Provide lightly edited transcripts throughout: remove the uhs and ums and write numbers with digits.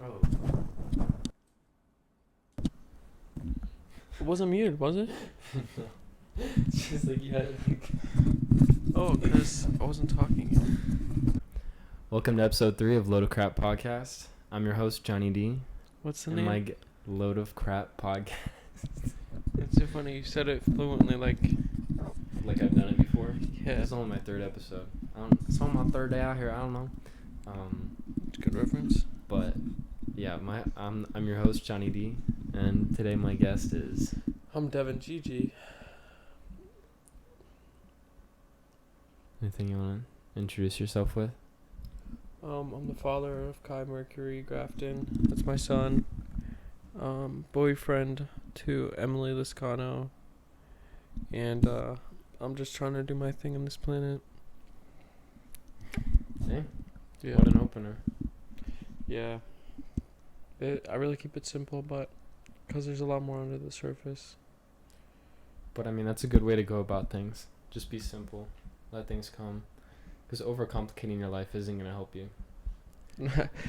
Oh. It wasn't muted, was it? It's just like you had like... Oh, because I wasn't talking. Welcome to episode 3 of Load of Crap Podcast. I'm your host, Johnny D. What's the and name? my Load of Crap Podcast. It's so funny. You said it fluently, like I've done it before. Yeah. This is only my third episode. It's only my third day out here. I don't know. It's a good reference. But yeah, I'm your host, Johnny D. And today my guest is... I'm Devin GG. Anything you want to introduce yourself with? I'm the father of Kai Mercury Grafton. That's my son. Boyfriend to Emily Liscano. And I'm just trying to do my thing on this planet. Hey, Yeah. what an opener. Yeah. I really keep it simple, but because there's a lot more under the surface. But I mean, that's a good way to go about things. Just be simple. Let things come. Because overcomplicating your life isn't going to help you.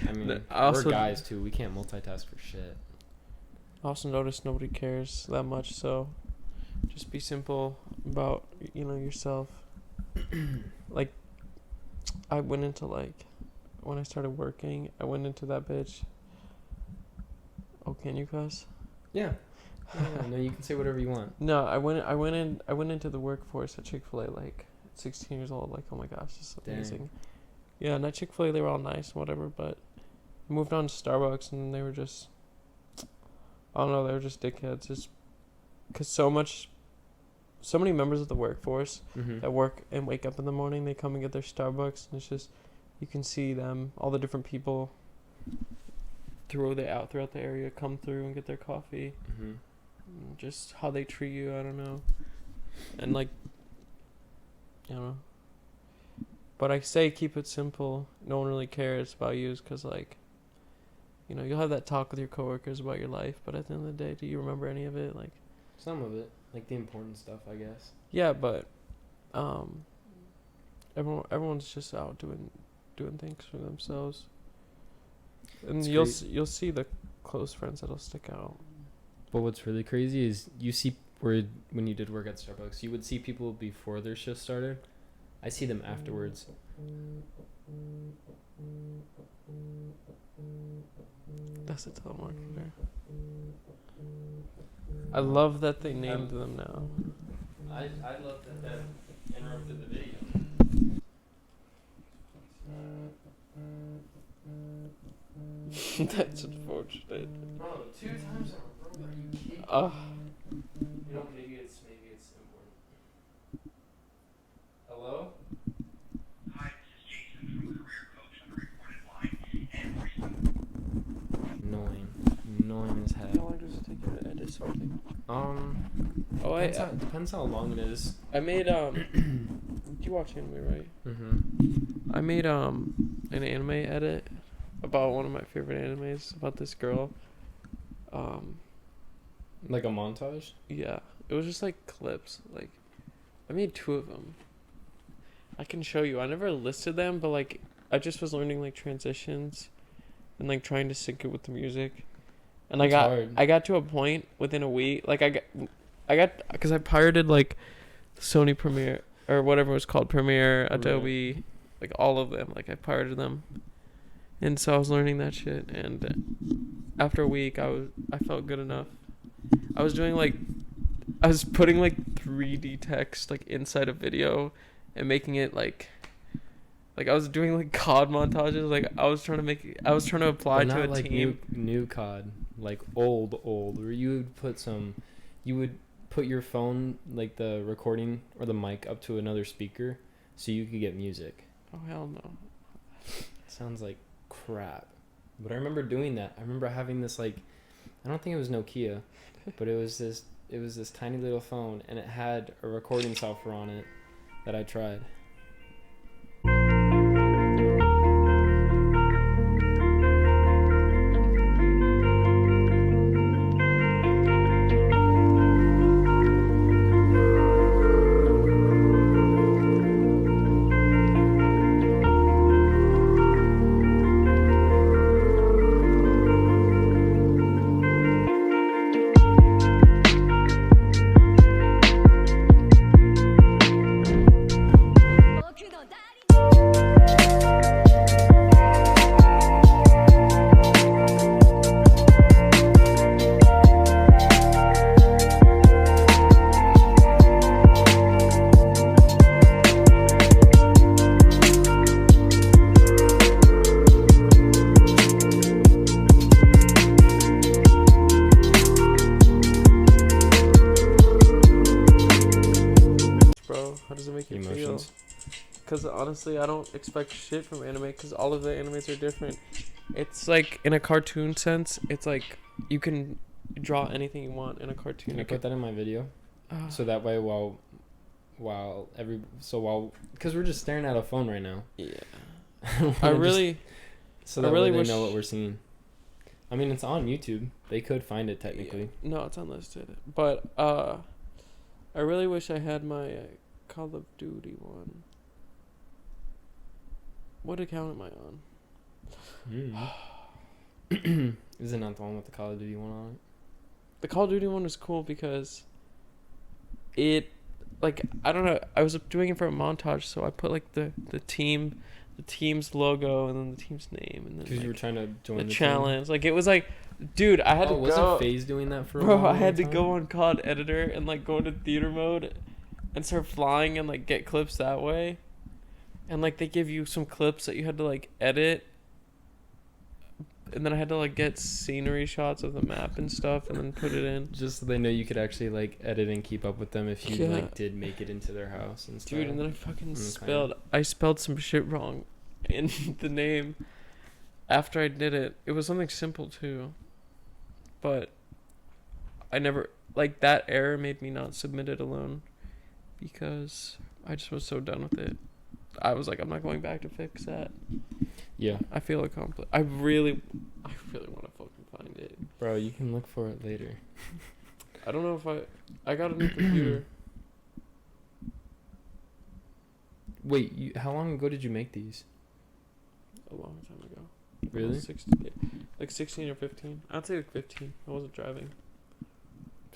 I mean, we're guys too. We can't multitask for shit. I also noticed nobody cares that much, so just be simple about, yourself. Like, I went into, when I started working, I went into that bitch. Oh, can you cuss? Yeah. No, you can say whatever you want. No, I went into the workforce at Chick-fil-A, 16 years old. Oh my gosh, this is amazing. Dang. Yeah, and at Chick-fil-A, they were all nice and whatever, but I moved on to Starbucks, and they were just, I don't know, they were just dickheads. Just because so many members of the workforce that work and wake up in the morning, they come and get their Starbucks, and it's just, you can see them, all the different people throughout the area come through and get their coffee. Just how they treat you, I don't know. And I don't know. But I say keep it simple. No one really cares about you, because you'll have that talk with your coworkers about your life, but at the end of the day, do you remember any of it? Some of it, the important stuff, I guess. Yeah, but everyone's just out doing things for themselves. And you'll see the close friends that'll stick out. But what's really crazy is you see when you did work at Starbucks, you would see people before their shift started. I see them afterwards. That's a telemarketer. I love that they named them now. I love that interrupted the video. That's unfortunate. Bro, 2 times in a row. Are you kidding? Maybe it's important. Hello? Hi, this is Jason from Career Coach on the recorded line. Annoying as heck. How long does it take you to edit something? Depends how long it is. I made you watch anime, right? I made an anime edit about one of my favorite animes about this girl. Like a montage? Yeah, it was just clips. I made 2 of them. I can show you. I never listed them, but I just was learning transitions and trying to sync it with the music. And It's hard. I got to a point within a week. I got because I pirated Sony Premiere or whatever it was called, Premiere, Adobe, all of them. I pirated them. And so I was learning that shit, and after a week I felt good enough. I was doing I was putting 3D text inside a video and making it I was doing COD montages. I was trying to apply but to not a team. New COD, old where you would put your phone, the recording or the mic up to another speaker so you could get music. Oh hell no. Sounds like crap. But I remember doing that. I remember having this I don't think it was Nokia, but it was this tiny little phone, and it had a recording software on it that I tried. does it make you feel? Emotions. Because honestly, I don't expect shit from anime because all of the animes are different. It's like, in a cartoon sense, it's like you can draw anything you want in a cartoon. Can I put that in my video? So that way, because we're just staring at a phone right now. Yeah. I really way they wish- know what we're seeing. I mean, it's on YouTube. They could find it technically. Yeah. No, it's unlisted. But I really wish I had my Call of Duty one. What account am I on? Is it not the one with the Call of Duty one on it? The Call of Duty one was cool because it, like, I don't know, I was doing it for a montage, so I put like the team's logo and then the team's name and then Because you were trying to join the the challenge. Like, it was like, dude, I had to go. Wasn't FaZe doing that for a Bro, long I had to time? go on COD Editor and like go into theater mode and start flying and like get clips that way. And like they give you some clips that you had to like edit. And then I had to like get scenery shots of the map and stuff and then put it in. Just so they know you could actually like edit and keep up with them if you Yeah. like did make it into their house and stuff. Dude, and then I fucking Okay. I spelled some shit wrong in the name after I did it. It was something simple too. But I never, like, that error made me not submit it alone because I just was so done with it. I was like, I'm not going back to fix that. Yeah. I feel accomplished. I really want to fucking find it. Bro, you can look for it later. I don't know if I got a new computer. Wait, how long ago did you make these? A long time ago. Really? 16 or 15. I'd say like 15. I wasn't driving.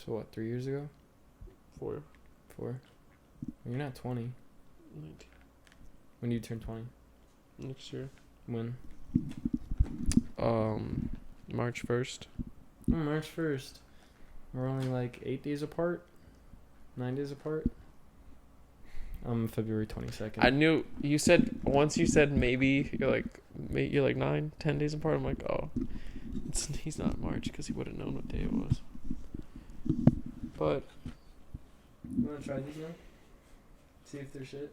So what, 3 years ago? 4. 4? You're not 20. 19. When do you turn 20? Next year. When? March 1st. Oh, March 1st. We're only like 8 days apart? 9 days apart? February 22nd. I knew you said once you said maybe you're like 9, 10 days apart. I'm like, oh, he's not March because he would have known what day it was. But You wanna try these now? See if they're shit?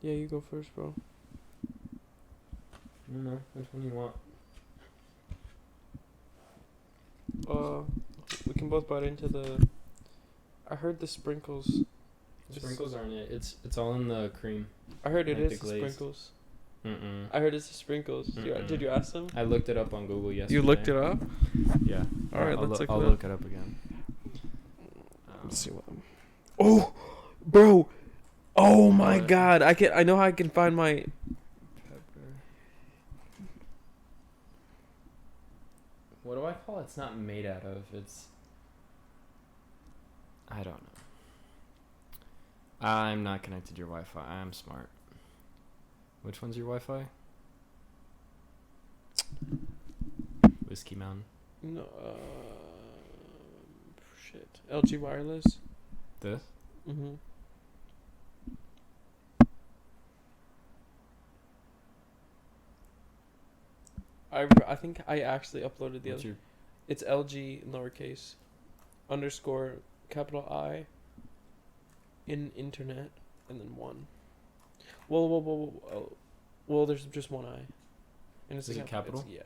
yeah, you go first, bro. I don't know. Which one do you want? We can both bite into the. I heard the sprinkles. The sprinkles aren't it. It's all in the cream. I heard it Like is the the glaze. sprinkles. Mm-mm. I heard it's the sprinkles. Did you ask them? I looked it up on Google yesterday. You looked it up? Yeah. All right, I'll let's look it I'll up. look it up again. Let's see what. Oh, bro! Oh my What? God! I know how I can find my. Pepper. What do I call it? It's not made out of. It's. I don't know. I'm not connected to your Wi-Fi. I'm smart. Which one's your Wi-Fi? Whiskey Mountain. No. Shit. LG Wireless. This? Mhm. I think I actually uploaded the What's other. your? It's LG lowercase underscore capital I in internet and then 1. Well, there's just one I. And Is it capital? Yeah.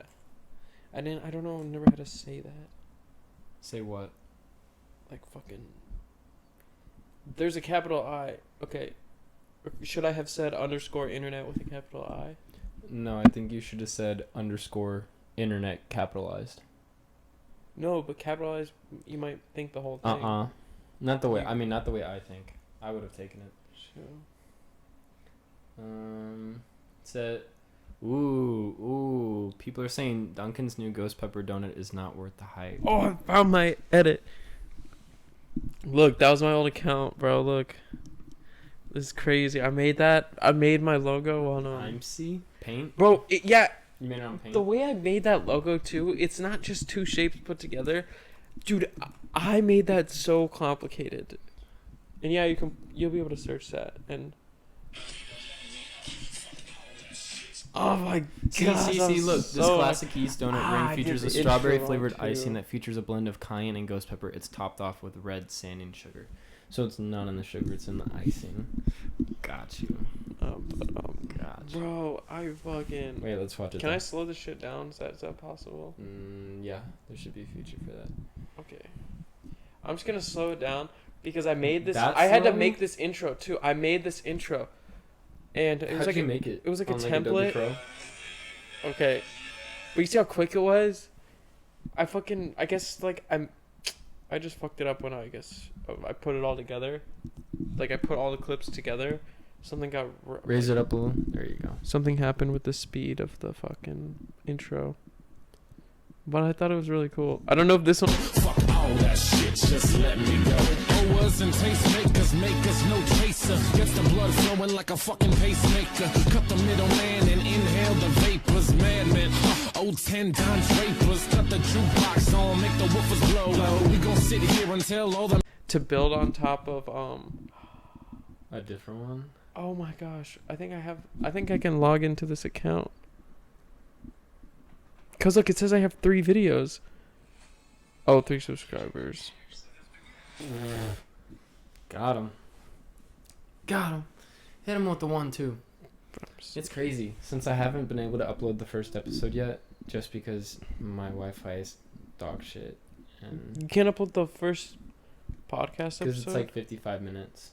I don't know. I never had to say that. Say what? Like fucking. There's a capital I. Okay. Should I have said underscore internet with a capital I? No, I think you should have said underscore internet capitalized. No, but capitalized, you might think the whole thing. Not the way. I mean, not the way I think. I would have taken it. Sure. Said, ooh. People are saying Dunkin's new ghost pepper donut is not worth the hype. Oh, I found my edit. Look, that was my old account, bro. Look. This is crazy. I made my logo on IMC paint. Bro, yeah. You made it on paint. The way I made that logo too, it's not just two shapes put together. Dude, I made that so complicated. And yeah, you'll be able to search that and oh my god. See, look. This classic East donut ring features did a the strawberry intro flavored wrong, too. icing that features a blend of cayenne and ghost pepper. It's topped off with red sanding sugar. So it's not in the sugar, it's in the icing. Got you. Got you. Bro, I fucking. Wait, let's watch it. Can I then. slow this shit down? Is that possible? Yeah, there should be a feature for that. Okay. I'm just gonna slow it down because I made this. That I had to slow? make this intro too. I made this intro, and it was How'd like you make it? It was like a On, Adobe template. Pro? Okay, but you see how quick it was? I guess like I just fucked it up when I put it all together. Like I put all the clips together. Something got Raise it up a little. There you go. Something happened with the speed of the fucking intro. But I thought it was really cool. I don't know if this one. Fuck all that shit, just let me go. Owers and tastemakers make us no chaser. Gets the blood flowing like a fucking pacemaker. Cut the middleman and inhale the vapors. Madman, old 10 Don Drapers. Cut the jukebox on, make the woofers blow. We gon' sit here until all the. To build on top of A different one? Oh my gosh. I think I can log into this account. Cause look, it says I have 3 videos. Oh, 3 subscribers. Got him. Hit him with the 1 too. It's crazy since I haven't been able to upload the first episode yet, just because my Wi-Fi is dog shit, and You can't upload the first podcast because episode. it's like 55 minutes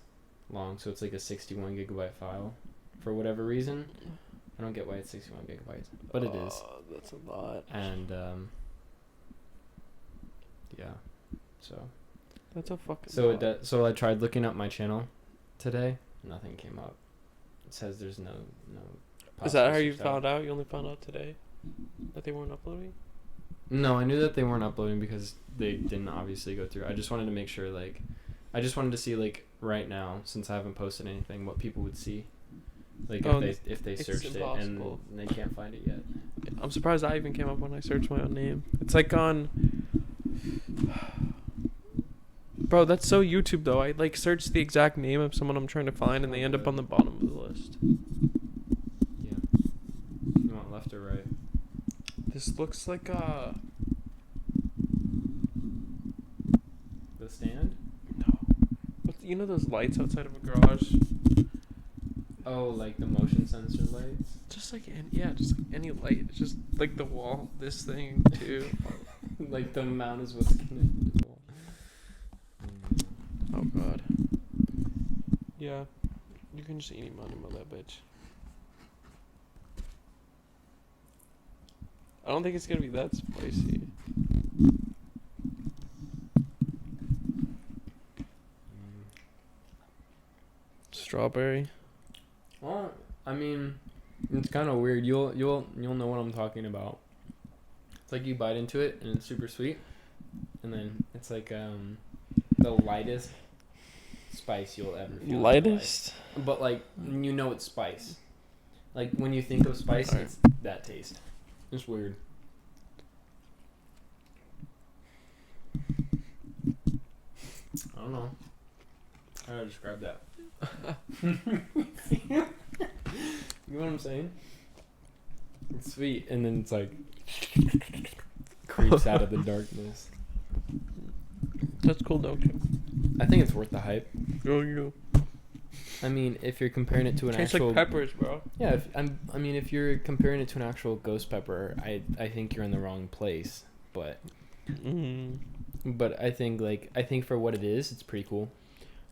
long, so it's like a 61 gigabyte file. For whatever reason, I don't get why it's 61 gigabytes, but it is. That's a lot. And yeah, so That's a fucking. so lot. so I tried looking up my channel today. Nothing came up. It says there's no. Is that how you found out? You only found out today that they weren't uploading? No, I knew that they weren't uploading because they didn't obviously go through. I just wanted to make sure, like, I just wanted to see, like, right now, since I haven't posted anything, what people would see. Like, if they it's searched it impossible. and they can't find it yet. I'm surprised I even came up when I searched my own name. It's like on. Bro, that's so YouTube though. I like search the exact name of someone I'm trying to find, and they end up on the bottom of the list. Yeah. You want left or right? This looks like The stand? you know those lights outside of a garage? Oh, like the motion sensor lights? Just like just like any light. It's just like the wall. This thing too. Like the mount is what's connected to the wall. Oh god. Yeah, you can just eat money with that bitch. I don't think it's gonna be that spicy. Strawberry. Well, I mean, it's kind of weird. You'll know what I'm talking about. It's like you bite into it and it's super sweet, and then it's like the lightest spice you'll ever feel. Lightest? In your life. But like you know it's spice. Like when you think of spice, Alright. it's that taste. It's weird. I don't know how to describe that. You know what I'm saying? It's sweet, and then it's like creeps out of the darkness. That's cool though. I think it's worth the hype. Yo yo. I mean, if you're comparing it to an Tastes actual, like peppers, bro. yeah. If you're comparing it to an actual ghost pepper, I think you're in the wrong place. But I think for what it is, it's pretty cool.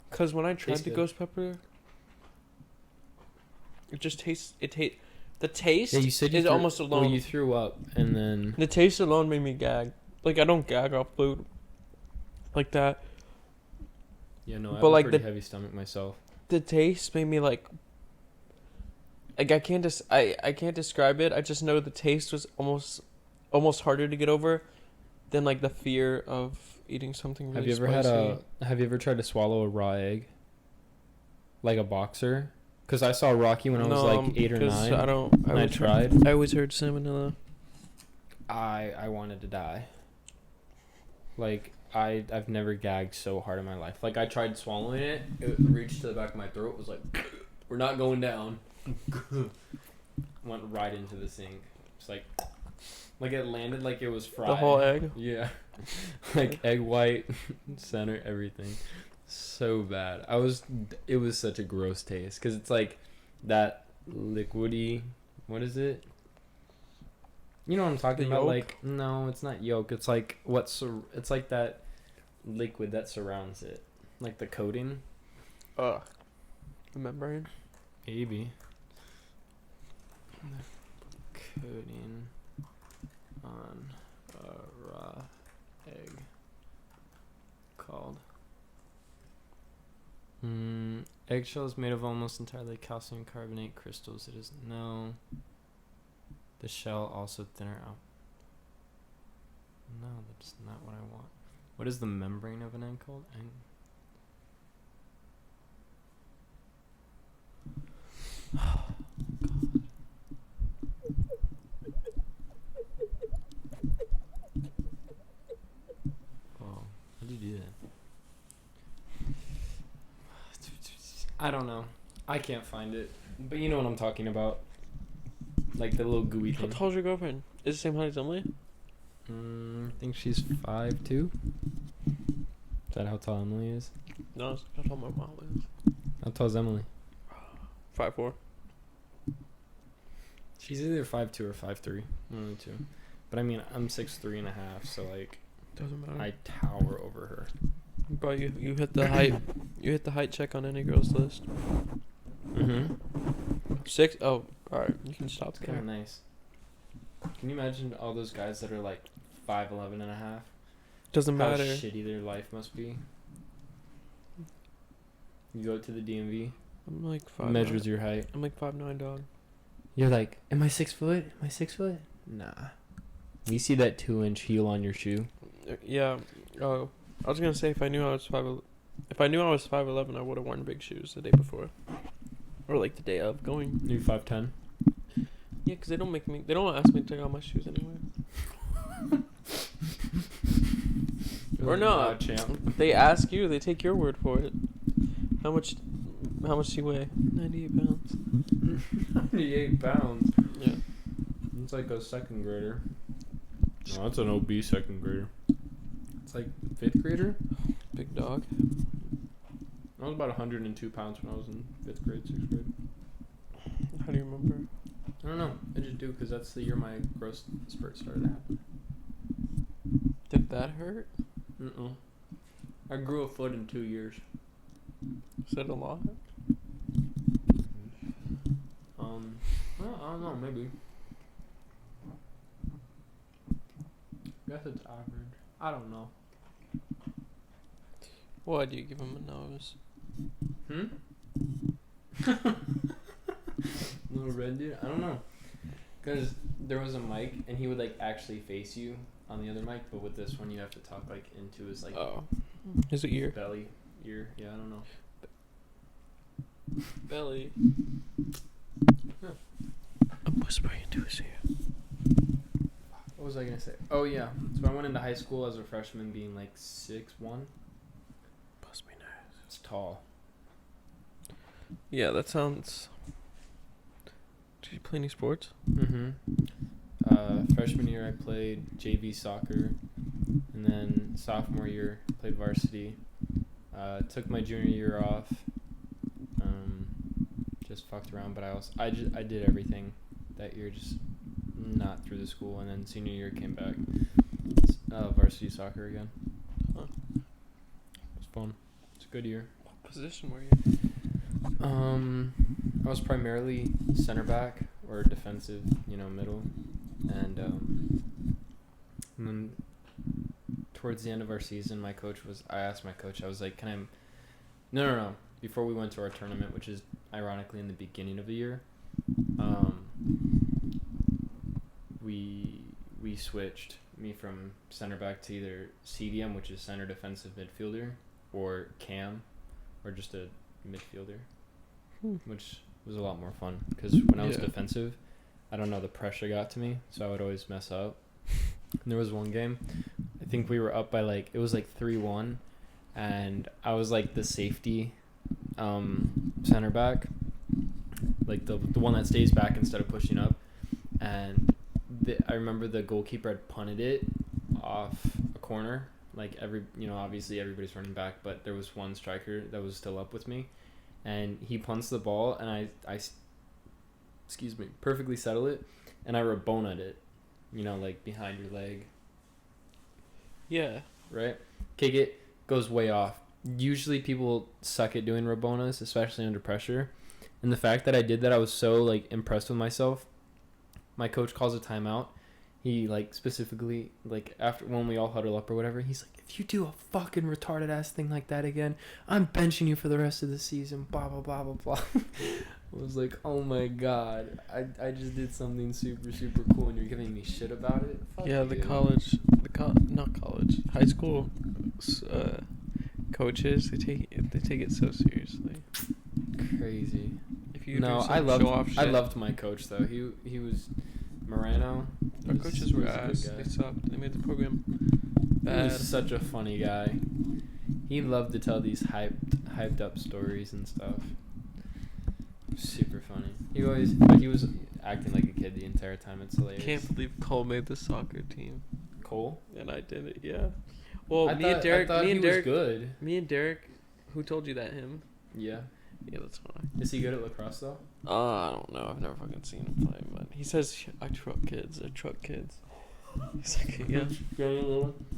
Cause when I tried Tastes the good. ghost pepper, it just tastes. The taste Yeah, you said is almost alone. Well, you threw up, and then The taste alone made me gag. Like I don't gag off food like that. yeah, no, I have But, a like, pretty the- heavy stomach myself. The taste made me like I can't I can't describe it. I just know the taste was almost harder to get over than like the fear of eating something really Have you ever tried to swallow a raw egg? Like a boxer? Because I saw Rocky when I was like 8 or 9. I tried. I always heard salmonella. I wanted to die. Like I've never gagged so hard in my life. Like I tried swallowing it. It reached to the back of my throat. It was like, we're not going down. Went right into the sink. It's like it landed like it was fried. The whole egg. Yeah. Like egg white, center, everything. So bad. It was such a gross taste because it's like that liquidy. What is it? You know what I'm talking The about? yolk? Like, no, it's not yolk. It's like it's like that liquid that surrounds it, like the coating. Ugh. The membrane. Maybe. Coating on a raw egg called. Eggshells made of almost entirely calcium carbonate crystals. It is no. The shell also thinner out. No, that's not what I want. What is the membrane of an egg called? Oh, how do you do that? I don't know. I can't find it. But you know what I'm talking about. Like the little gooey How thing. tall's your girlfriend? Is it the same height as Emily? I think she's 5'2". Is that how tall Emily is? No, that's how tall my mom is. How tall is Emily? 5'4". She's either 5'2" or 5'3". One of the two. But I mean, I'm 6'3.5", so like Doesn't matter. I tower over her. Bro, you hit the height. You hit the height check on any girl's list. Mm-hmm. 6. Oh, all right. You can stop It's kind there. of nice. Can you imagine all those guys that are like 5'11 and a half? Doesn't How matter. shitty their life must be. You go to the DMV, I'm like 5. measures your height. I'm like 5'9", dog. You're like, am I 6 foot? Am I 6 foot? Nah. You see that 2-inch heel on your shoe? Yeah. Oh, I was gonna say if I knew I was 5'11", I would have worn big shoes the day before, or like the day of going. You 5'10"? Yeah, 'cause they don't ask me to take off my shoes anyway. Or Wow, not. champ. They ask you. They take your word for it. How much do you weigh? 98 pounds. 98 pounds. Yeah. It's like a second grader. No, that's an obese second grader. It's like 5th grader? Big dog. I was about 102 pounds when I was in 5th grade, 6th grade. How do you remember? I don't know. I just do because that's the year my growth spurt started to happen. Did that hurt? I grew a foot in 2 years. Is that a lot? Well, I don't know. Maybe. Guess it's average. I don't know. Why do you give him a nose? Little red dude? I don't know. Because there was a mic, and he would, like, actually face you on the other mic, but with this one, you have to talk, like, into his, like, His ear. belly, ear. Yeah, I don't know. Belly. Huh. I'm whispering into his ear. What was I going to say? Oh, yeah. So I went into high school as a freshman being, like, 6'1". Must be nice. It's tall. Yeah, that sounds... Did you play any sports? Mm-hmm. Freshman year, I played JV soccer, and then sophomore year, played varsity. Took my junior year off. Just fucked around, but I did everything that year, just not through the school. And then senior year came back, varsity soccer again. Huh. It was fun. It's a good year. What position were you? I was primarily center back or defensive, middle, and then towards the end of our season, I asked my coach, I was like, can I? No. Before we went to our tournament, which is ironically in the beginning of the year, we switched me from center back to either CDM, which is center defensive midfielder, or cam, or just a midfielder, which was a lot more fun because when I was defensive, I don't know, the pressure got to me, so I would always mess up. And there was one game, I think we were up by it was 3-1, and I was like the safety center back, like the one that stays back instead of pushing up, and I remember the goalkeeper had punted it off a corner, like obviously everybody's running back, but there was one striker that was still up with me, and he punts the ball, and I excuse me, perfectly settle it, and I rabona it, like behind your leg, Yeah. right? Kick it, goes way off. Usually people suck at doing rabonas, especially under pressure, and the fact that I did that, I was so like impressed with myself. My coach calls a timeout. He like specifically like after when we all huddle up or whatever, he's like, if you do a fucking retarded ass thing like that again, I'm benching you for the rest of the season. Blah blah blah blah blah. I was like, oh my god, I just did something super super cool, and you're giving me shit about it. Fuck Yeah, not college, high school, coaches they take it so seriously. Crazy. If you No, do some I show off shit, I loved my coach though. He was Morano. Our coaches were He was a good ass. guy. They sucked. They made the program He bad. was such a funny guy. He loved to tell these hyped up stories and stuff. Super funny. He was acting like a kid the entire time. It's hilarious. Can't believe Cole made the soccer team, Cole? and I didn't. Yeah. Well, I me and Derek. thought Me he and was Derek. good. Me and Derek. Who told you that? Him. Yeah. Yeah, that's why. Is he good at lacrosse though? I don't know. I've never fucking seen him play, but he says I truck kids. He's like, yeah,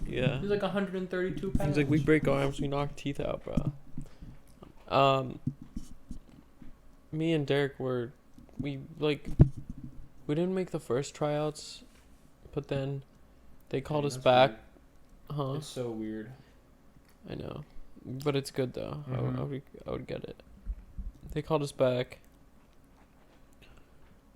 yeah. He's like 132 pounds. He's like, we break arms, we knock teeth out, bro. Me and Derek we didn't make the first tryouts, but then they called us That's back. weird. Huh? It's so weird. I know, but it's good though. Mhm. I would get it. They called us back.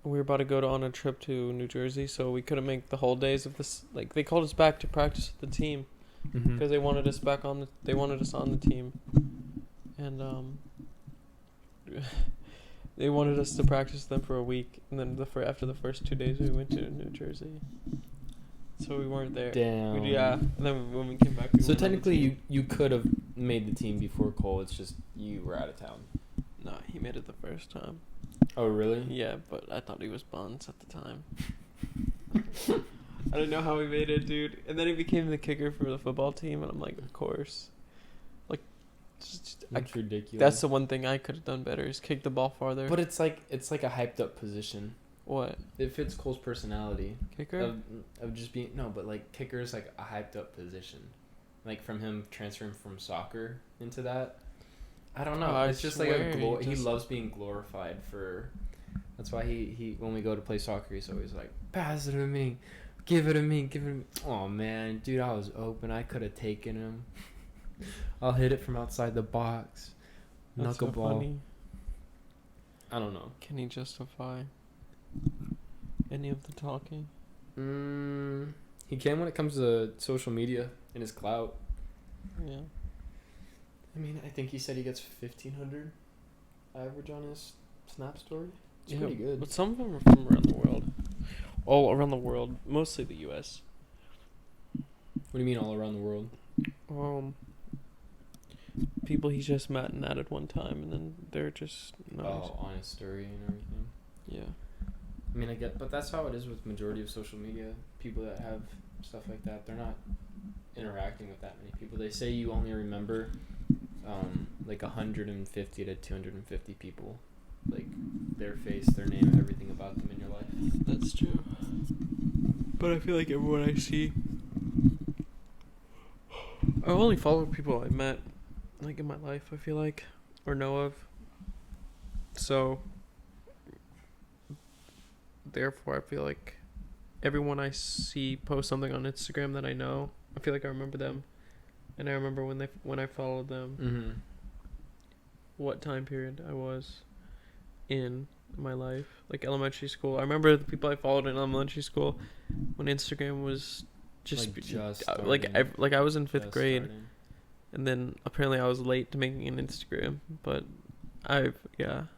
We were about to go on a trip to New Jersey, so we couldn't make the whole days of this. Like, they called us back to practice with the team because they wanted us back on. They wanted us on the team, and they wanted us to practice them for a week, and then after the first 2 days, we went to New Jersey, so we weren't there. Damn. Yeah, and then when we came back, we So went on the technically, team. you could have made the team before Cole. It's just you were out of town. No, he made it the first time. Oh really? Yeah, but I thought he was buns at the time. I didn't know how he made it, dude. And then he became the kicker for the football team, and I'm like, of course. Like, That's ridiculous. that's the one thing I could have done better is kick the ball farther. But it's like a hyped up position. What? It fits Cole's personality Kicker? of just being but like kicker is like a hyped up position, like from him transferring from soccer into that. I don't know. I It's just swear, like he he just- loves being glorified for. That's why he when we go to play soccer, he's always like, pass it to me, give it to me, give it to me. Oh man, dude, I was open. I could have taken him. I'll hit it from outside the box. That's so Knuckleball. funny. I don't know. Can he justify any of the talking? He can when it comes to social media and his clout. Yeah. I mean, I think he said he gets 1,500 average on his Snap story. It's pretty good. But some of them are from around the world. All around the world. Mostly the U.S. What do you mean all around the world? People he just met and added one time, and then they're just nice. Oh, on his story and everything. Yeah. I mean, I get, but that's how it is with majority of social media. People that have stuff like that, they're not interacting with that many people. They say you only remember like 150 to 250 people, like their face, their name, everything about them in your life. That's true. But I feel like everyone I see, I only follow people I met, like in my life. I feel like, or know of. So, therefore, I feel like everyone I see post something on Instagram that I know, I feel like I remember them, and I remember when I followed them, Mm-hmm. what time period I was in my life, like elementary school. I remember the people I followed in elementary school when Instagram was just I was in fifth grade, and then apparently I was late to making an Instagram, but I've been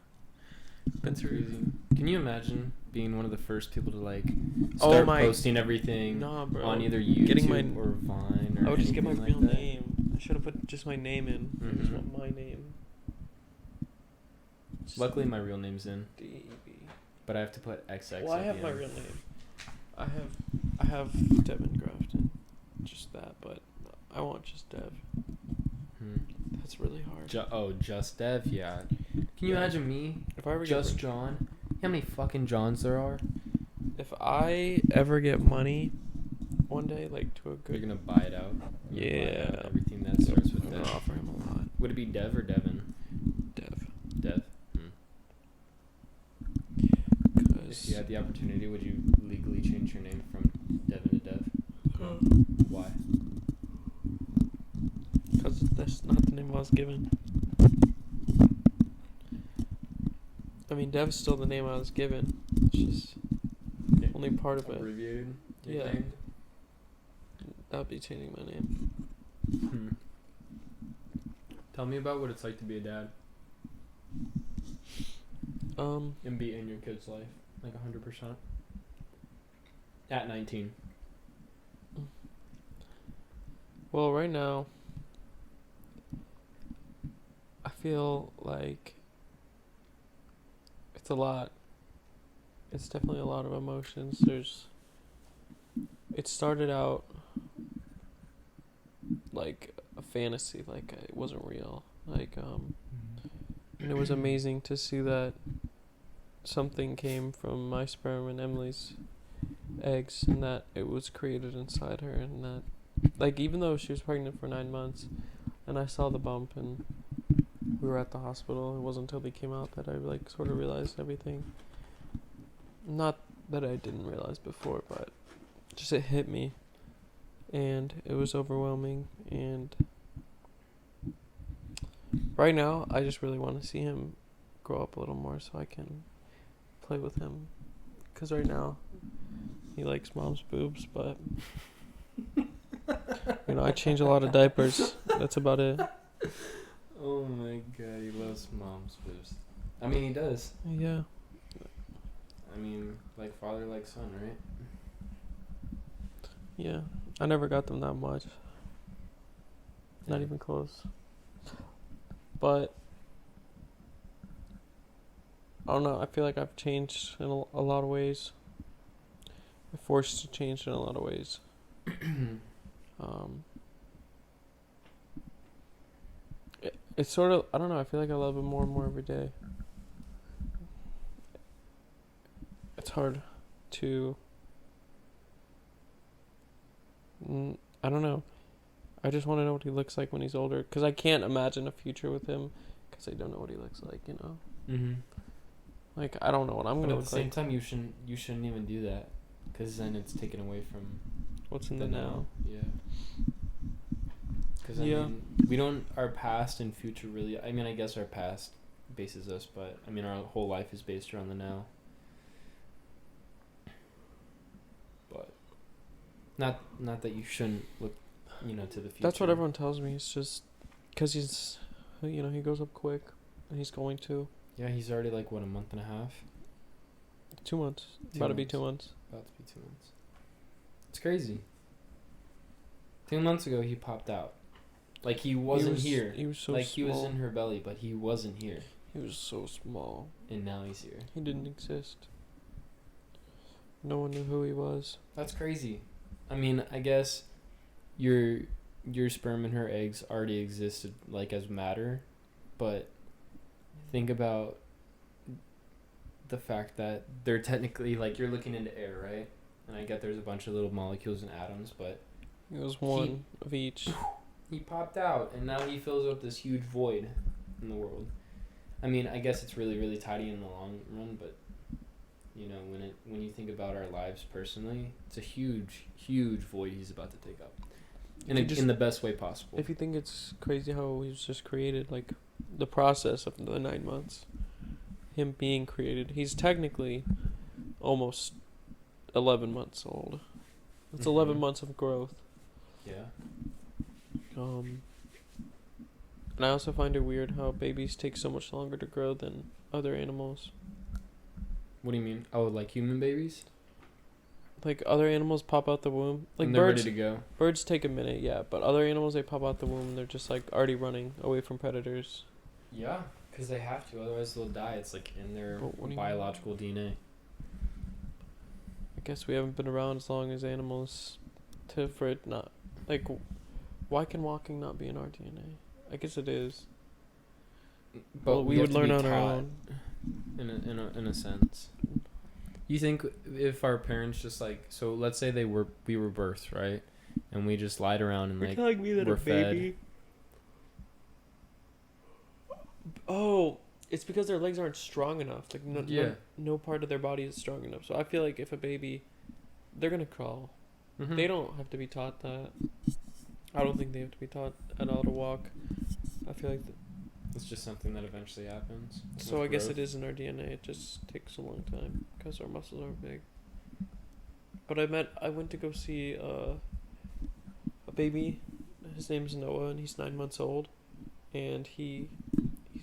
That's through. crazy. Can you imagine being one of the first people to like start posting everything Nah, bro. on either YouTube Getting my- or Vine? Or I would just get my anything real like that? name. I should have put just my name in. I just Mhm. want my name. Luckily, my real name's in, DB. but I have to put XX. Well, I at have the my end. real name. I have Devin Grafton. Just that, but I want just Dev. Hmm. That's really hard. Just Dev, yeah. Can you Yeah. imagine me? If I ever Just John? You know how many fucking Johns there are? if I ever get money one day, like to a You're good, gonna buy it out. You're gonna buy Yeah. out everything that starts with I'm gonna Dev. offer him a lot. Would it be Dev or Devin? Dev. Dev. If you had the opportunity, would you legally change your name from Devin to Dev? Why? Because that's not the name I was given. I mean, Dev's still the name I was given. It's just only part of it. Abbreviated? Yeah. nicknamed? That would be changing my name. Hmm. Tell me about what it's like to be a dad and be in your kid's life, like 100%. At 19. Well, right now, I feel like it's a lot. It's definitely a lot of emotions. It started out like a fantasy, like it wasn't real. And it was amazing to see that something came from my sperm and Emily's eggs, and that it was created inside her, and that, like, even though she was pregnant for 9 months, and I saw the bump, and we were at the hospital, it wasn't until they came out that I, like, sort of realized everything. Not that I didn't realize before, but just it hit me, and it was overwhelming, and right now, I just really want to see him grow up a little more so I can play with him. Because right now, he likes mom's boobs, but, I change a lot of diapers. That's about it. Oh my god, he loves mom's boobs. I mean, he does. Yeah. I mean, like father, like son, right? Yeah. I never got them that much. Not Yeah. even close. But I don't know. I feel like I've changed in a lot of ways. I'm forced to change in a lot of ways. It's sort of, I don't know. I feel like I love him more and more every day. It's hard to. I don't know. I just want to know what he looks like when he's older, because I can't imagine a future with him, because I don't know what he looks like. Mm-hmm. Like, I don't know what I'm But gonna at look the same like. time, you shouldn't even do that, because then it's taken away from What's in the now? Yeah. Because Yeah. I mean, we don't. Our past and future really. I mean, I guess our past bases us, but I mean, our whole life is based around the now. But not that you shouldn't look, to the future. That's what everyone tells me. It's just because he's, he goes up quick, and he's going to. Yeah, he's already like what, a month and a half. 2 months. 2 About to be months. 2 months. About to be 2 months. It's crazy. 2 months ago, he popped out. Like, he wasn't here. He was so like, small. he was in her belly, but he wasn't here. He was so small. And now he's here. He didn't exist. No one knew who he was. That's crazy. I mean, I guess your sperm and her eggs already existed, like, as matter. But think about the fact that they're technically, like, you're looking into air, right? And I get there's a bunch of little molecules and atoms, but It was one of each. he popped out, and now he fills up this huge void in the world. I mean, I guess it's really, really tidy in the long run, but when you think about our lives personally, it's a huge, huge void he's about to take up, in the best way possible. If you think it's crazy how he was just created, like the process of the 9 months, him being created, he's technically almost 11 months old. It's 11 months of growth. Yeah. And I also find it weird how babies take so much longer to grow than other animals. What do you mean? Oh, like human babies? Like, other animals pop out the womb. Like, And they're birds, ready to go. birds take a minute, yeah. But other animals, they pop out the womb and they're just, like, already running away from predators. Yeah, because they have to, otherwise they'll die. It's like in their But what do you biological DNA. I guess we haven't been around as long as animals for it not... Like, Why can walking not be in our DNA? I guess it is. But Well, we have would to be learn on our taught own. in a sense. You think if our parents just like, so let's say we were birthed, right, and we just lied around and You're like telling me that we're a baby. Oh, it's because their legs aren't strong enough. Like no part of their body is strong enough. So I feel like if a baby, they're gonna crawl. Mhm. They don't have to be taught that. I don't think they have to be taught at all to walk. I feel like. It's just something that eventually happens. So I with guess growth. it is in our DNA. It just takes a long time because our muscles aren't big. But I went to go see a baby. His name's Noah, and he's 9 months old, and he's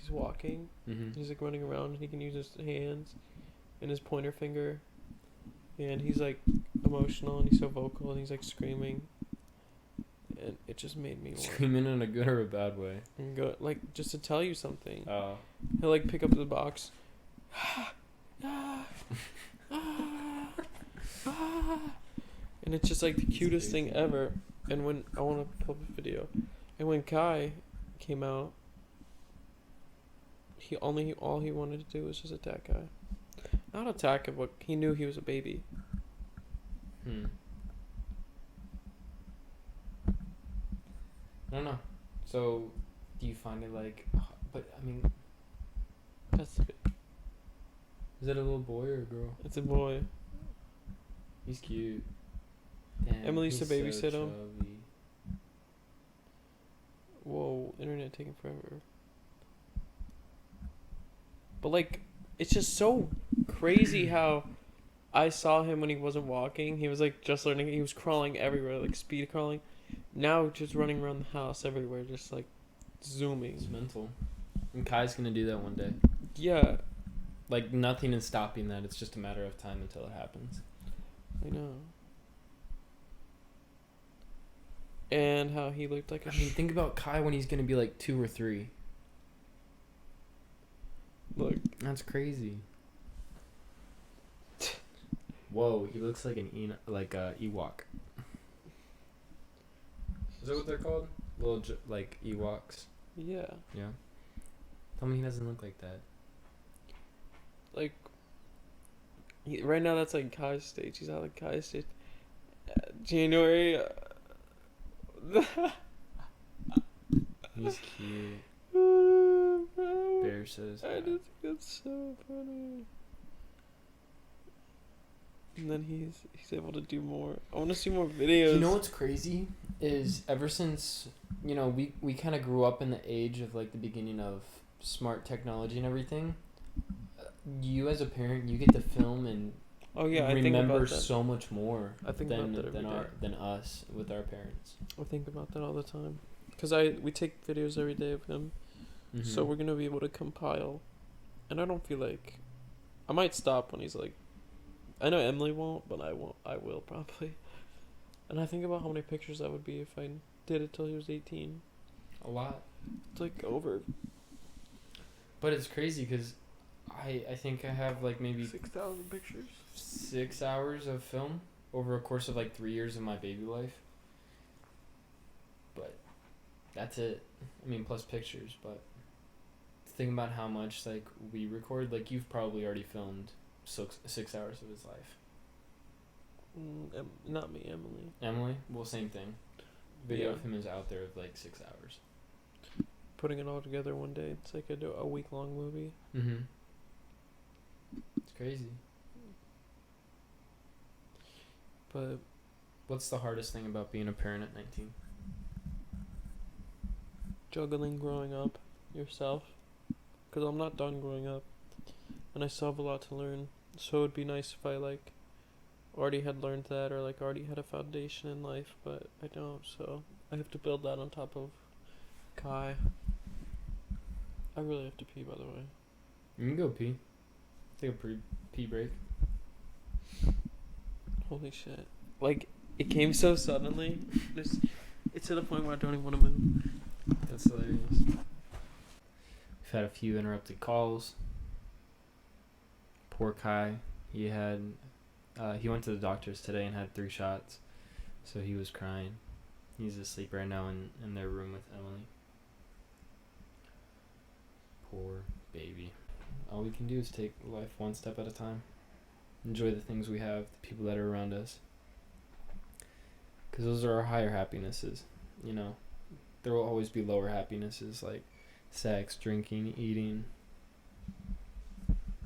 walking. Mhm. He's like running around, and he can use his hands and his pointer finger, and he's like emotional, and he's so vocal, and he's like screaming, and it just made me want Screaming in a good or a bad way. and go like just to tell you something. Oh. He'll like pick up the box. And it's just like the cutest thing ever. And when I want to pull up a video, and when Kai came out, all he wanted to do was just attack Kai. Not attack him, but he knew he was a baby. I don't know. So, do you find it like? But I mean, That's it. is it a little boy or a girl? It's a boy. He's cute. Damn, Emily used to he's babysit him. chubby. Whoa, internet taking forever. But like, it's just so crazy how I saw him when he wasn't walking. He was like just learning. He was crawling everywhere, like speed crawling. Now just running around the house everywhere, just like zooming. It's mental. And Kai's gonna do that one day. Yeah, Like nothing is stopping that. It's just a matter of time until it happens. I know. And how he looked like a. I mean, think about Kai when he's gonna be like 2 or 3. Look. That's crazy. Whoa, he looks like an Ewok. Is that what they're called? Little like Ewoks. Yeah. Yeah. Tell me he doesn't look like that. Like. Right now, that's like Kai's stage. He's at like Kai's stage. January. He's cute. Bro, Bear says. I just think that's so funny. And then he's able to do more. I want to see more videos. You know what's crazy is ever since we kind of grew up in the age of like the beginning of smart technology and everything. You as a parent, you get to film and Oh yeah, I think remember about that. so much more I think than about that every day. than us with our parents. I think about that all the time. Cause we take videos every day of him, Mm-hmm. so we're gonna be able to compile. And I don't feel like I might stop when he's like. I know Emily won't, but I won't. I will probably. And I think about how many pictures that would be if I did it till he was 18. A lot. It's like over But it's crazy because I think I have like maybe 6,000 pictures. 6 hours of film over a course of like 3 years of my baby life. But that's it. I mean, plus pictures. But think about how much like we record. Like you've probably already filmed 6 hours of his life. Not me, Emily. Emily, well, same thing. Video Yeah. of him is out there of like 6 hours. Putting it all together one day, it's like a week-long movie. Mm-hmm. It's crazy. But What's the hardest thing about being a parent at 19? juggling growing up yourself, because I'm not done growing up, and I still have a lot to learn. So it'd be nice if I like already had learned that, or like already had a foundation in life, but I don't. So I have to build that on top of Kai. I really have to pee, by the way. You can go pee. Take a pee break. Holy shit! Like it came so suddenly. It's to the point where I don't even want to move. That's hilarious. We've had a few interrupted calls. Poor Kai. He went to the doctors today and had 3 shots, so he was crying. He's asleep right now in their room with Emily. Poor baby. All we can do is take life one step at a time. Enjoy the things we have, the people that are around us. Because those are our higher happinesses, you know. There will always be lower happinesses like sex, drinking, eating,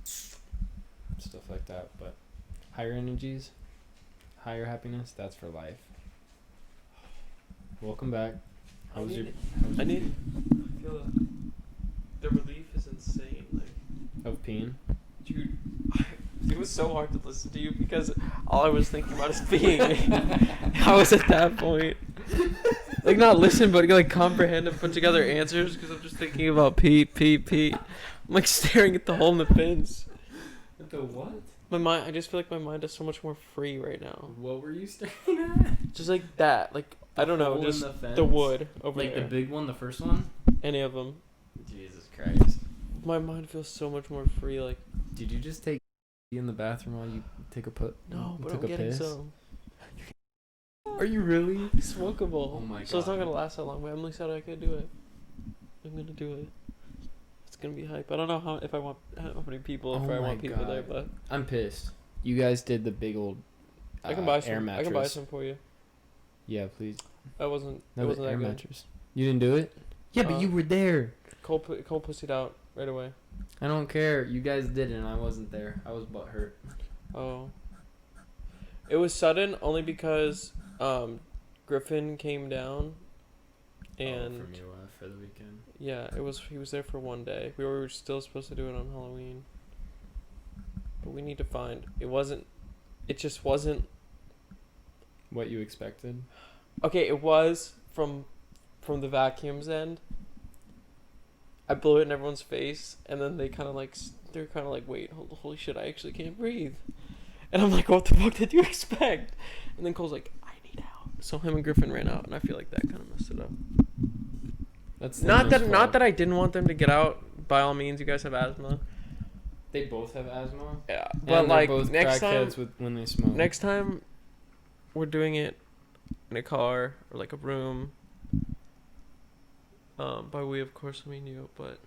stuff like that. But higher energies, higher happiness, that's for life. Welcome back. How was your I feel the relief is insane. Like, of peeing? dude, it was so hard to listen to you because all I was thinking about is peeing. I was at that point. Like, not listen, but like comprehend and put together answers because I'm just thinking about pee. I'm like staring at the hole in the fence. The what? My mind, I just feel like my mind is so much more free right now. What were you staring at? Just like that. Like, I don't know, hole in just the fence? the wood over Like there. the big one, the first one? Any of them. Jesus Christ. My mind feels so much more free. Like, Did you just take in the bathroom while you take a put? no, but took I'm a getting piss? some. Are you really? Smokable. Oh my So it's not God. gonna last that long, but Emily said I could do it. I'm gonna do it. It's gonna be hype. I don't know how many people, if Oh I my want people there, God. but I'm pissed. You guys did the big old I can buy some. air mattress. I can buy some for you. Yeah, please. That wasn't. No, it the wasn't that air good. mattress. You didn't do it? Yeah, but you were there. Cole pussied out right away. I don't care. You guys did it and I wasn't there. I was butthurt. Oh. It was sudden only because Griffin came down, and from you for the weekend. yeah, he was there for one day. We were still supposed to do it on Halloween, but we need to find. It just wasn't. What you expected? Okay, it was from the vacuum's end. I blew it in everyone's face, and then they're kind of like, wait, holy shit, I actually can't breathe. And I'm like, what the fuck did you expect? And then Cole's like, I need out. So him and Griffin ran out, and I feel like that kind of messed it up. That's Not that I didn't want them to get out. By all means, you guys have asthma. They both have asthma. Yeah, And but they're like both next time, crackheads when they smoke. next time, we're doing it in a car or like a room. By we, of course, I mean you, but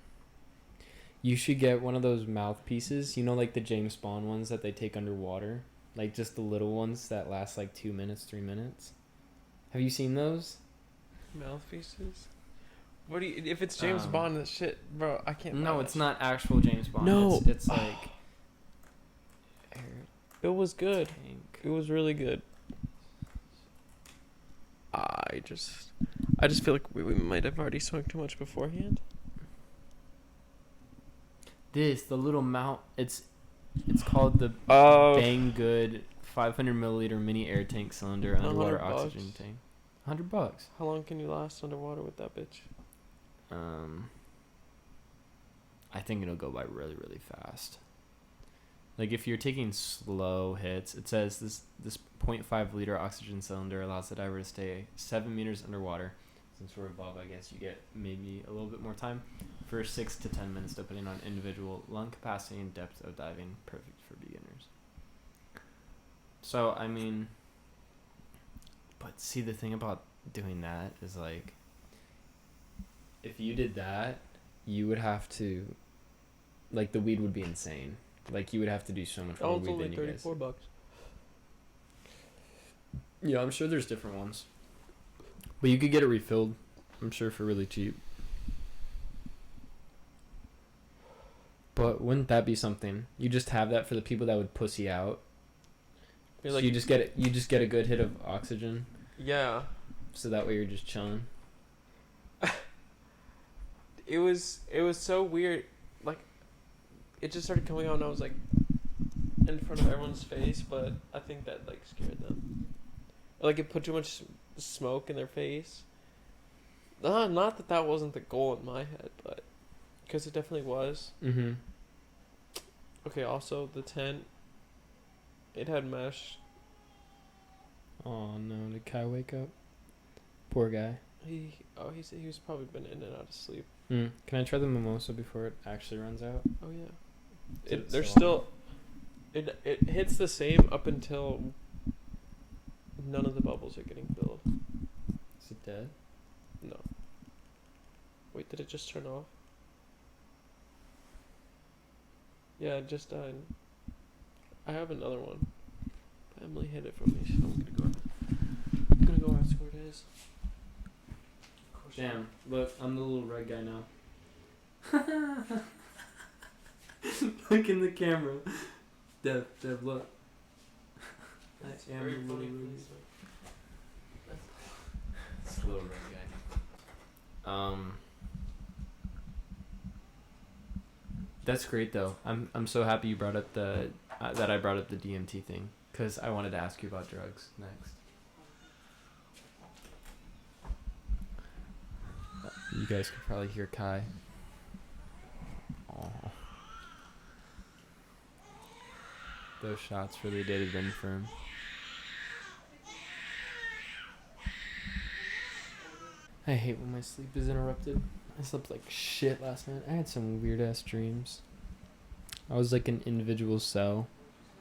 You should get one of those mouthpieces. You know, like the James Bond ones that they take underwater, like just the little ones that last like 2 minutes, 3 minutes. Have you seen those? mouthpieces. What do you? If it's James Bond, that shit, bro, I can't. No, buy it's that not actual James Bond. No. It's like air shit. It was good. tank. It was really good. I just feel like we might have already smoked too much beforehand. The little mount. It's called the Oh. Bang Good 500 milliliter mini air tank cylinder underwater $100. oxygen tank. $100. How long can you last underwater with that bitch? I think it'll go by really, really fast. Like if you're taking slow hits, it says this 0.5 liter oxygen cylinder allows the diver to stay 7 meters underwater. Since we're above, I guess you get maybe a little bit more time for 6 to 10 minutes, depending on individual lung capacity and depth of diving. Perfect for beginners. So I mean, but see, the thing about doing that is like, if you did that, you would have to, like, the weed would be insane. Like, you would have to do so much more It's weed only than you guys. $34. Yeah, I'm sure there's different ones. But you could get it refilled, I'm sure, for really cheap. But wouldn't that be something? You just have that for the people that would pussy out. You're So like, you just get a good hit of oxygen, yeah. so that way you're just chilling. It was so weird. Like, it just started coming out, and I was like, in front of everyone's face. But I think that like scared them. Like, it put too much smoke in their face. Not that wasn't the goal in my head, but because it definitely was. Mm-hmm. Okay. Also, the tent. It had mesh. Oh no! Did Kai wake up? Poor guy. He was probably been in and out of sleep. Can I try the mimosa before it actually runs out? Oh yeah. Is it There's still still. It hits the same up until none of the bubbles are getting filled. Is it dead? No. Wait, did it just turn off? Yeah, it just died. I have another one. But Emily hid it from me, so I'm gonna go ask where it is. Damn, look, I'm the little red guy now. Look in the camera. Dev, look. That's I am very the little funny. red guy. It's the little red guy. That's great though. I'm so happy you brought up that I brought up the DMT thing, because I wanted to ask you about drugs next. You guys could probably hear Kai. Aw. Those shots really did it in for him. I hate when my sleep is interrupted. I slept like shit last night. I had some weird ass dreams. I was like an individual cell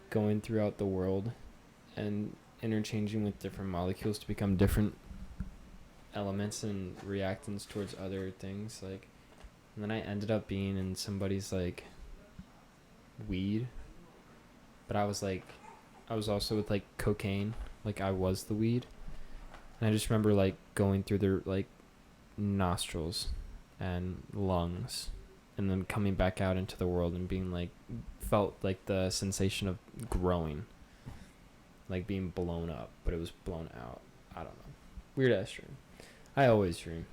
going throughout the world and interchanging with different molecules to become different elements and reactants towards other things. Like, and then I ended up being in somebody's like weed. But I was also with like cocaine. Like I was the weed. And I just remember like going through their like nostrils and lungs and then coming back out into the world and being like, felt like the sensation of growing, like being blown up, but it was blown out. I don't know. Weird ass dream. I always dream.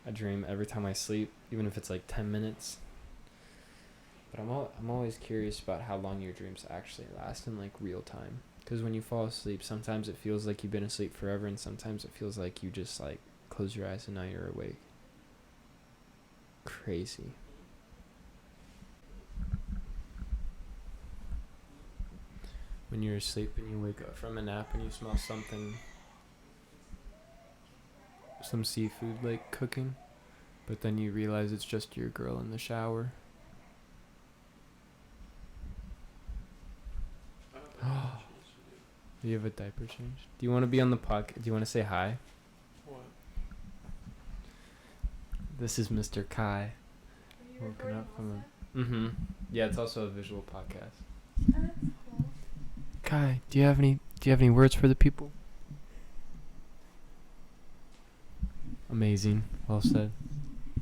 I dream every time I sleep, even if it's like 10 minutes. But I'm always curious about how long your dreams actually last in like real time. Because when you fall asleep, sometimes it feels like you've been asleep forever, and sometimes it feels like you just like close your eyes and now you're awake. Crazy. When you're asleep and you wake up from a nap and you smell something, some seafood like cooking, but then you realize it's just your girl in the shower. Do you have a diaper change? Do you want to be on the podcast? Do you want to say hi? What? This is Mr. Kai. Woken up from a... Mm-hmm. Yeah, it's also a visual podcast. Oh, that's cool. Kai, do you have any words for the people? Amazing. Well said.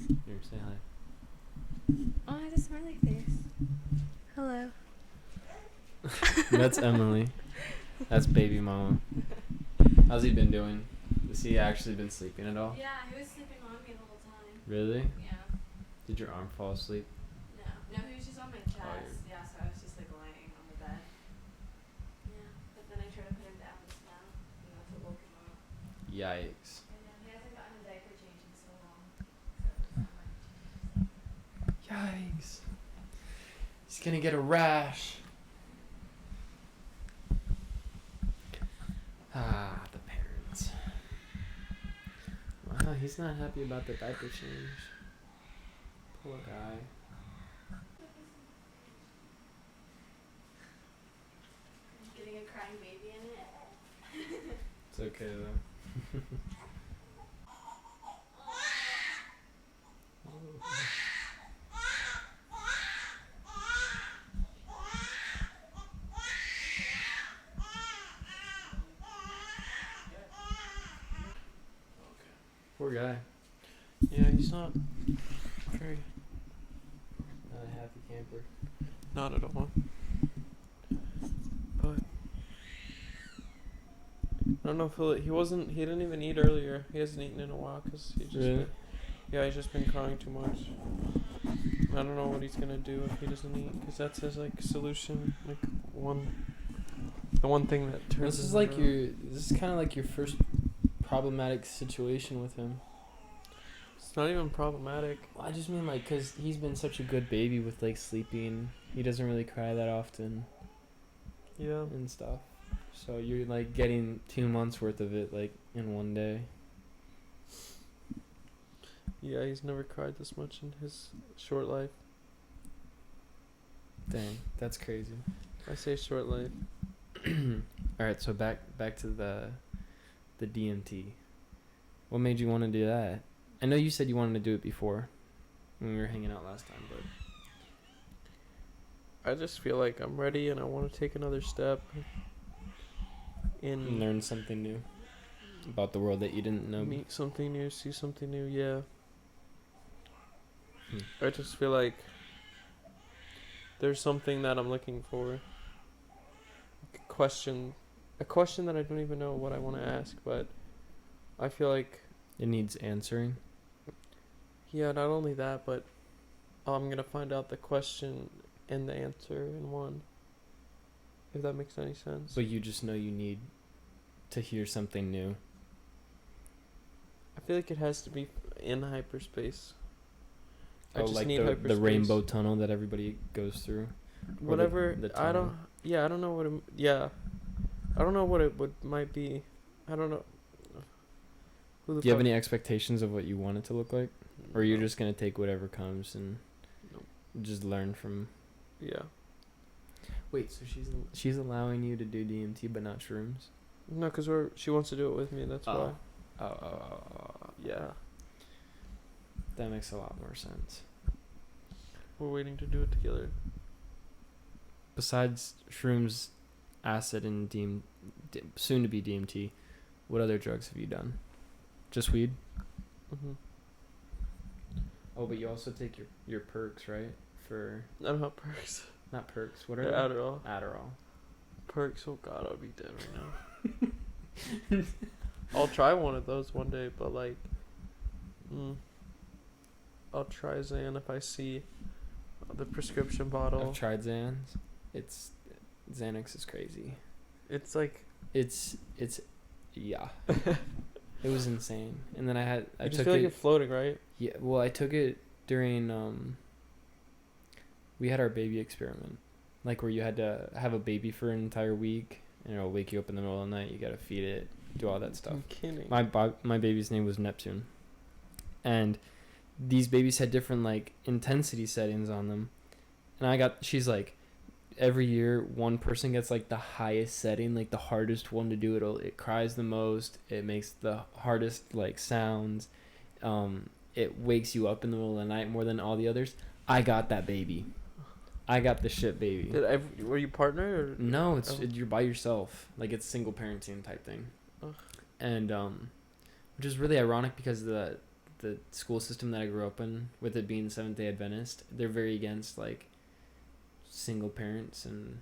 Here, say hi. Oh, I have a smiley face. Hello. That's Emily. That's baby mama. How's he been doing? Has he actually been sleeping at all? Yeah, he was sleeping on me the whole time. Really? Yeah. Did your arm fall asleep? No, he was just on my chest. you're- Yeah, so I was just like laying on the bed. Yeah, but then I tried to put him down just now. And that's what woke him up. Yikes. And he hasn't gotten a diaper change in so long. Yikes. He's gonna get a rash. Ah, the parents. Wow, he's not happy about the diaper change. Poor guy. Getting a crying baby in it. It's okay though. Poor guy. Yeah, he's not very. Not a happy camper. Not at all. But I don't know if he wasn't. He didn't even eat earlier. He hasn't eaten in a while because he just. Really? He's just been crying too much. I don't know what he's gonna do if he doesn't eat, because that's his like solution. Like the one thing that turns. This is him like around. this is kind of like your first problematic situation with him. It's not even problematic. Well, I just mean like, cause he's been such a good baby with like sleeping. He doesn't really cry that often Yeah. and stuff. So you're like getting 2 months worth of it like in one day. Yeah, he's never cried this much in his short life. Dang, that's crazy. I say short life. All right, so back to the DMT. What made you want to do that? I know you said you wanted to do it before when we were hanging out last time, but I just feel like I'm ready and I want to take another step in learn something new about the world that you didn't know. meet something new, see something new. Yeah. Hmm. I just feel like there's something that I'm looking for. A question that I don't even know what I want to ask, but I feel like, It needs answering. yeah, not only that, but I'm gonna find out the question and the answer in one. If that makes any sense. But you just know you need to hear something new. I feel like it has to be in hyperspace. I Oh, just like need the hyperspace. rainbow tunnel that everybody goes through. Or Whatever. the I tunnel. don't. Yeah, I don't know what. Yeah, I don't know what it might be. I don't know. Who the Do you have fuck- any expectations of what you want it to look like, or you're just gonna take whatever comes and Nope. just learn from? Yeah. Wait, so she's allowing you to do DMT but not shrooms? No, cause she wants to do it with me. That's why. Oh. Yeah. That makes a lot more sense. We're waiting to do it together. Besides shrooms, acid, and soon to be DMT, what other drugs have you done? Just weed? Mhm. Oh, but you also take your perks, right? For I don't have perks. not perks. What are They're they? Adderall. Adderall. Perks. Oh God, I'll be dead right now. I'll try one of those one day, but like, I'll try Xan if I see the prescription bottle. I've tried Xans. Xanax is crazy. It's like It's yeah. It was insane. And then I just took feel like it. you're floating, right? Yeah, well, I took it during we had our baby experiment, like where you had to have a baby for an entire week, and it'll wake you up in the middle of the night. You gotta feed it, do all that stuff. I'm kidding. My baby's name was Neptune, and these babies had different like intensity settings on them, and she's like, every year one person gets like the highest setting, like the hardest one to do. It cries the most, it makes the hardest like sounds, it wakes you up in the middle of the night more than all the others. I got that baby. I got the shit baby. Were you partner or? No, Oh. you're by yourself. Like it's single parenting type thing. Ugh. And which is really ironic because the school system that I grew up in, with it being Seventh-day Adventist, they're very against like single parents and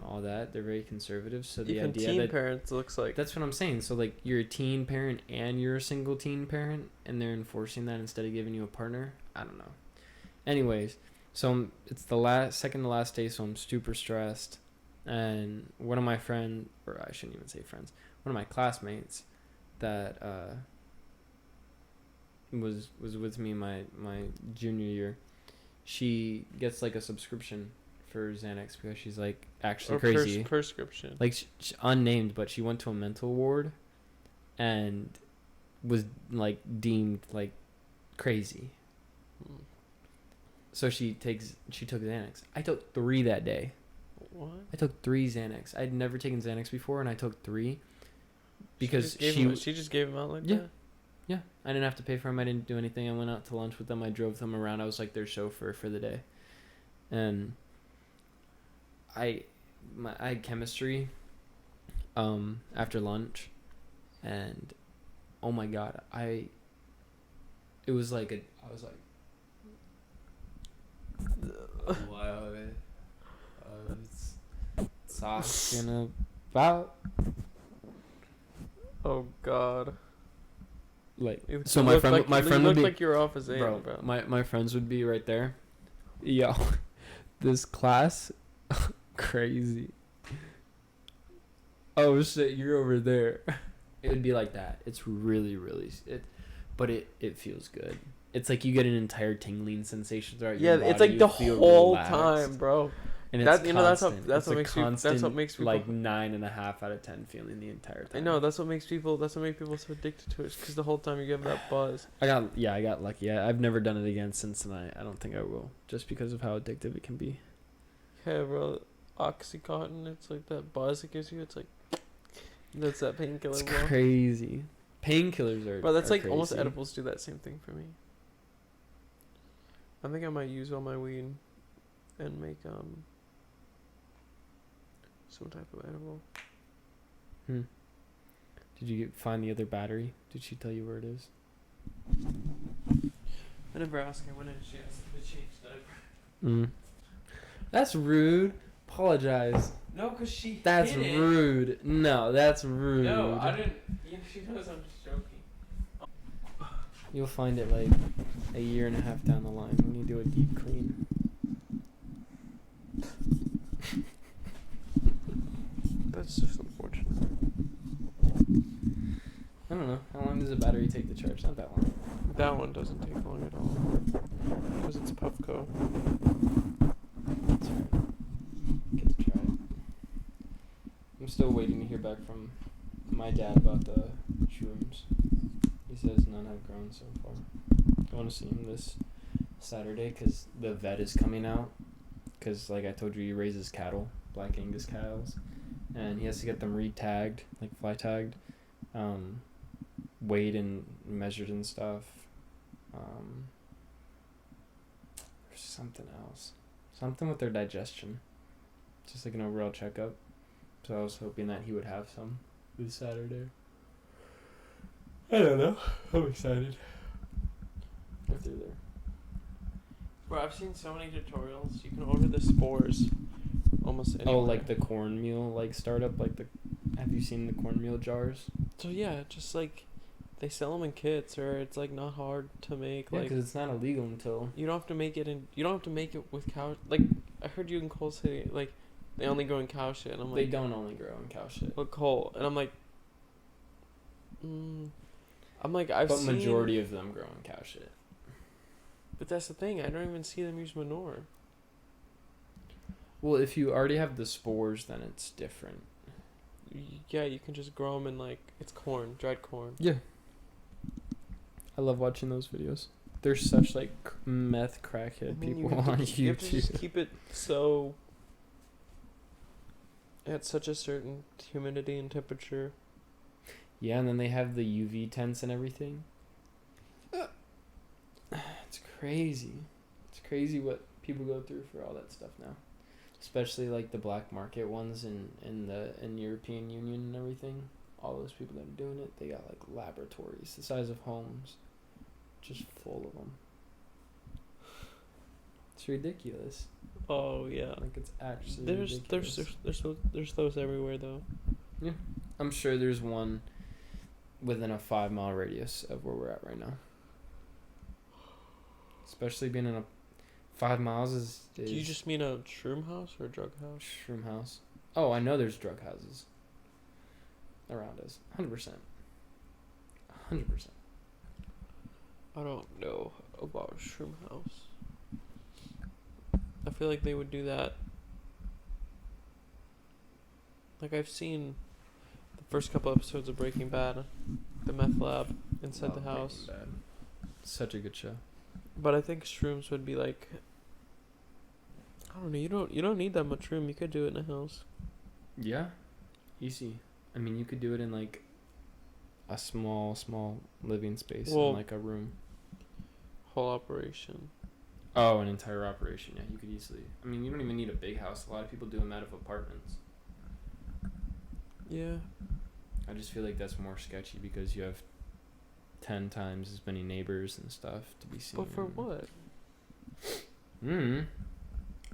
all that. They're very conservative. So the Even idea teen that parents looks like. that's what I'm saying. So like you're a teen parent and you're a single teen parent, and they're enforcing that instead of giving you a partner. I don't know. Anyways, so it's the second to last day, so I'm super stressed, and one of my friends, or I shouldn't even say friends, one of my classmates that was with me my junior year, she gets like a subscription for Xanax because she's like actually or crazy. Prescription. Like unnamed, but she went to a mental ward and was like deemed like crazy. So she took Xanax. I took 3 that day. What? I took 3 Xanax. I'd never taken Xanax before, and I took 3 because she just gave him out like Yeah. that. Yeah, I didn't have to pay for them. I didn't do anything. I went out to lunch with them. I drove them around. I was like their chauffeur for the day, and I had chemistry after lunch, and oh my god, I was like what I was talking about. Oh God. Like, You so my friend would be, like you're off his aim, bro. My friends would be right there. Yo, this class, crazy. Oh shit, you're over there. It would be like that. It's really but it feels good. It's like you get an entire tingling sensation throughout your body. it's like You the feel whole relaxed. time, bro. And That- it's you know, that's constant. what It's a makes you- that's what constant, makes people- like 9.5 out of 10 feeling the entire time. I know that's what makes people so addicted to it, because the whole time you give that buzz. I got lucky. I've never done it again since, and I don't think I will, just because of how addictive it can be. Yeah, bro. Oxycontin, it's like that buzz it gives you. It's like that's that painkiller, It's bro. crazy. Painkillers are. Bro, that's are like almost crazy. edibles do that same thing for me. I think I might use all my weed and make some type of edible. Hmm. Did you find the other battery? Did she tell you where it is? I never asked her when she asked me to change diaper. Mm. That's rude. Apologize. No, cause she. That's hid it. rude. No, that's rude. No, I didn't. Yeah, she knows I'm just joking. You'll find it like a year and a half down the line when you do a deep clean. That's just unfortunate. I don't know. How long does a battery take to charge? Not that long. That one doesn't take long at all. Because it's Puffco. That's right. Get to try it. I'm still waiting to hear back from my dad about the shrooms. He says none have grown so far. I want to see him this Saturday because the vet is coming out. Because, like I told you, he raises cattle, Black Angus cows. And he has to get them re-tagged, like fly tagged, weighed and measured and stuff. There's something else. Something with their digestion. Just like an overall checkup. So I was hoping that he would have some this Saturday. I don't know. I'm excited. If they're there. Bro, I've seen so many tutorials. You can order the spores almost anywhere. Oh, like the cornmeal like startup, like the. Have you seen the cornmeal jars? So yeah, just like they sell them in kits, or it's like not hard to make. Yeah, Like because it's not illegal until. you don't have to make it in. You don't have to make it with cow. Like I heard you in Coal City, like they only grow in cow shit. And I'm They like, don't only grow in cow shit. what coal? And I'm like, I've But seen. majority of them grow in cow shit. But that's the thing. I don't even see them use manure. Well, if you already have the spores, then it's different. Yeah, you can just grow them in like it's corn, dried corn. Yeah. I love watching those videos. They're such like meth crackhead I mean, people you have to- on You have to just YouTube. keep it so at such a certain humidity and temperature. Yeah, and then they have the UV tents and everything. It's crazy. It's crazy what people go through for all that stuff now. Especially like the black market ones in European Union and everything. All those people that are doing it, they got like laboratories the size of homes, just full of them. It's ridiculous. Oh yeah. Like it's actually There's ridiculous. there's those everywhere though. I'm sure there's one within a 5-mile radius of where we're at right now. Especially being in a 5 miles is Do you just mean a shroom house or a drug house? shroom house. Oh, I know there's drug houses around us. 100%. 100%. I don't know about a shroom house. I feel like they would do that. Like I've seen the first couple episodes of Breaking Bad, the meth lab inside the Love house. Breaking Bad. Such a good show. But I think shrooms would be like, I don't know. You don't need that much room. You could do it in a house. Yeah, easy. I mean, you could do it in like a small living space Well- in like a room. Whole operation. Oh, an entire operation. Yeah, you could easily. I mean, you don't even need a big house. A lot of people do them out of apartments. Yeah. I just feel like that's more sketchy because you have 10 times as many neighbors and stuff to be seen. But for what?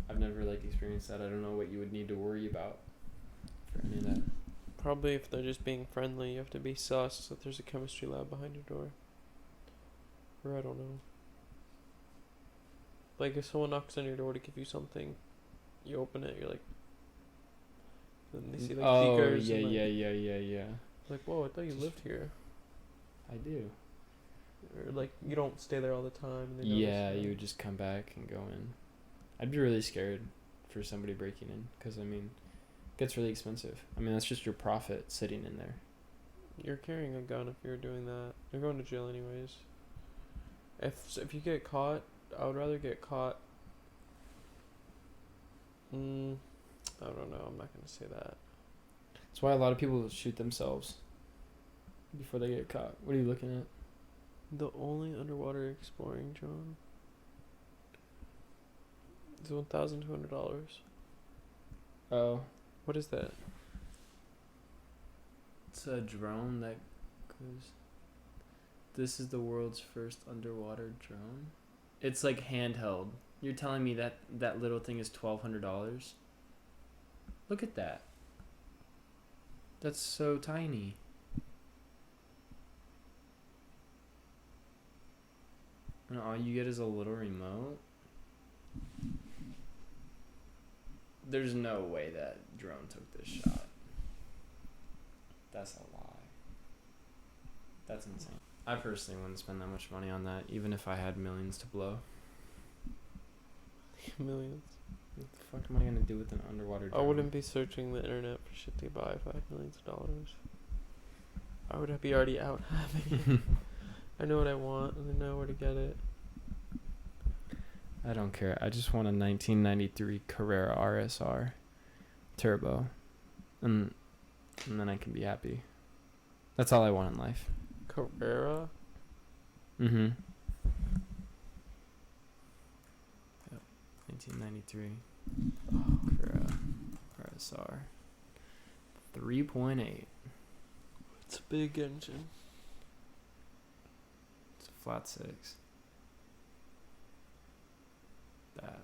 I've never like experienced that. I don't know what you would need to worry about for any of that. Probably if they're just being friendly, you have to be sus that there's a chemistry lab behind your door. Or I don't know. Like if someone knocks on your door to give you something, you open it, you're like, then they see like beakers. yeah, and, like, yeah. Like, whoa, I thought you lived here. I do. Or like you don't stay there all the time. And they Yeah, notice you would just come back and go in. I'd be really scared for somebody breaking in because, I mean, it gets really expensive. I mean, that's just your profit sitting in there. You're carrying a gun if you're doing that. You're going to jail anyways. If you get caught, I would rather get caught. I don't know. I'm not gonna say that. That's why a lot of people shoot themselves. before they get caught. What are you looking at? The only underwater exploring drone is $1,200. Oh, What is that? it's a drone that goes. This is the world's first underwater drone. It's like handheld. You're telling me that that little thing is $1,200? Look at that. That's so tiny. And all you get is a little remote. There's no way that drone took this shot. That's a lie. That's insane. I personally wouldn't spend that much money on that, even if I had millions to blow. Millions. What the fuck am I gonna do with an underwater drone? I wouldn't be searching the internet for shit to buy if I had millions of dollars. I would be already out having it. I know what I want and I know where to get it. I don't care. I just want a 1993 Carrera RSR turbo, and then I can be happy. That's all I want in life. Carrera? Mm-hmm. Yep. 1993 Carrera RSR 3.8. It's a big engine. It's a flat six. That.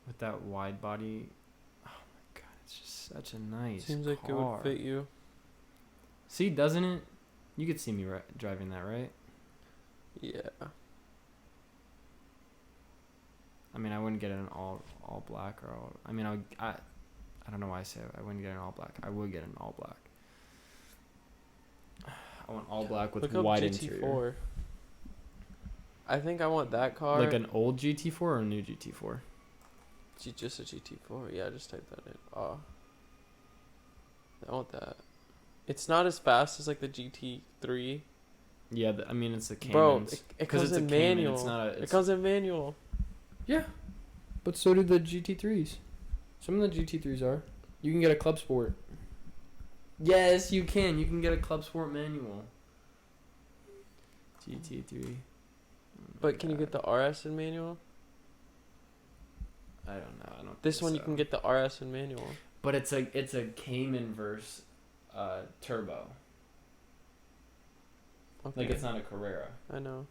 With that wide body. Oh my god, it's just such a nice Seems like it car. would fit you. See, doesn't it? You could see me driving that, right? Yeah. I mean, I wouldn't get it in all black or all. I mean, I don't know why I say I wouldn't get it in all black. I would get it in all black. I want all black with Look up white GT4. interior. I think I want that car. Like an old GT4 or a new GT4? Just a GT4. Yeah, just type that in. Oh. I want that. It's not as fast as like the GT3. Yeah, I mean it's the Caymans. Bro, it 'Cause comes it's in a Cayman, manual. it's not a- It it's- comes in manual. Yeah, but so do the GT3s. Some of the GT3s are. You can get a Club Sport. Yes, you can. You can get a Club Sport manual. GT3. But can you get the RS in manual? I don't know. I don't. This think one you so. can get the RS in manual. But it's a Cayman verse turbo. Okay. Like it's not a Carrera. I know.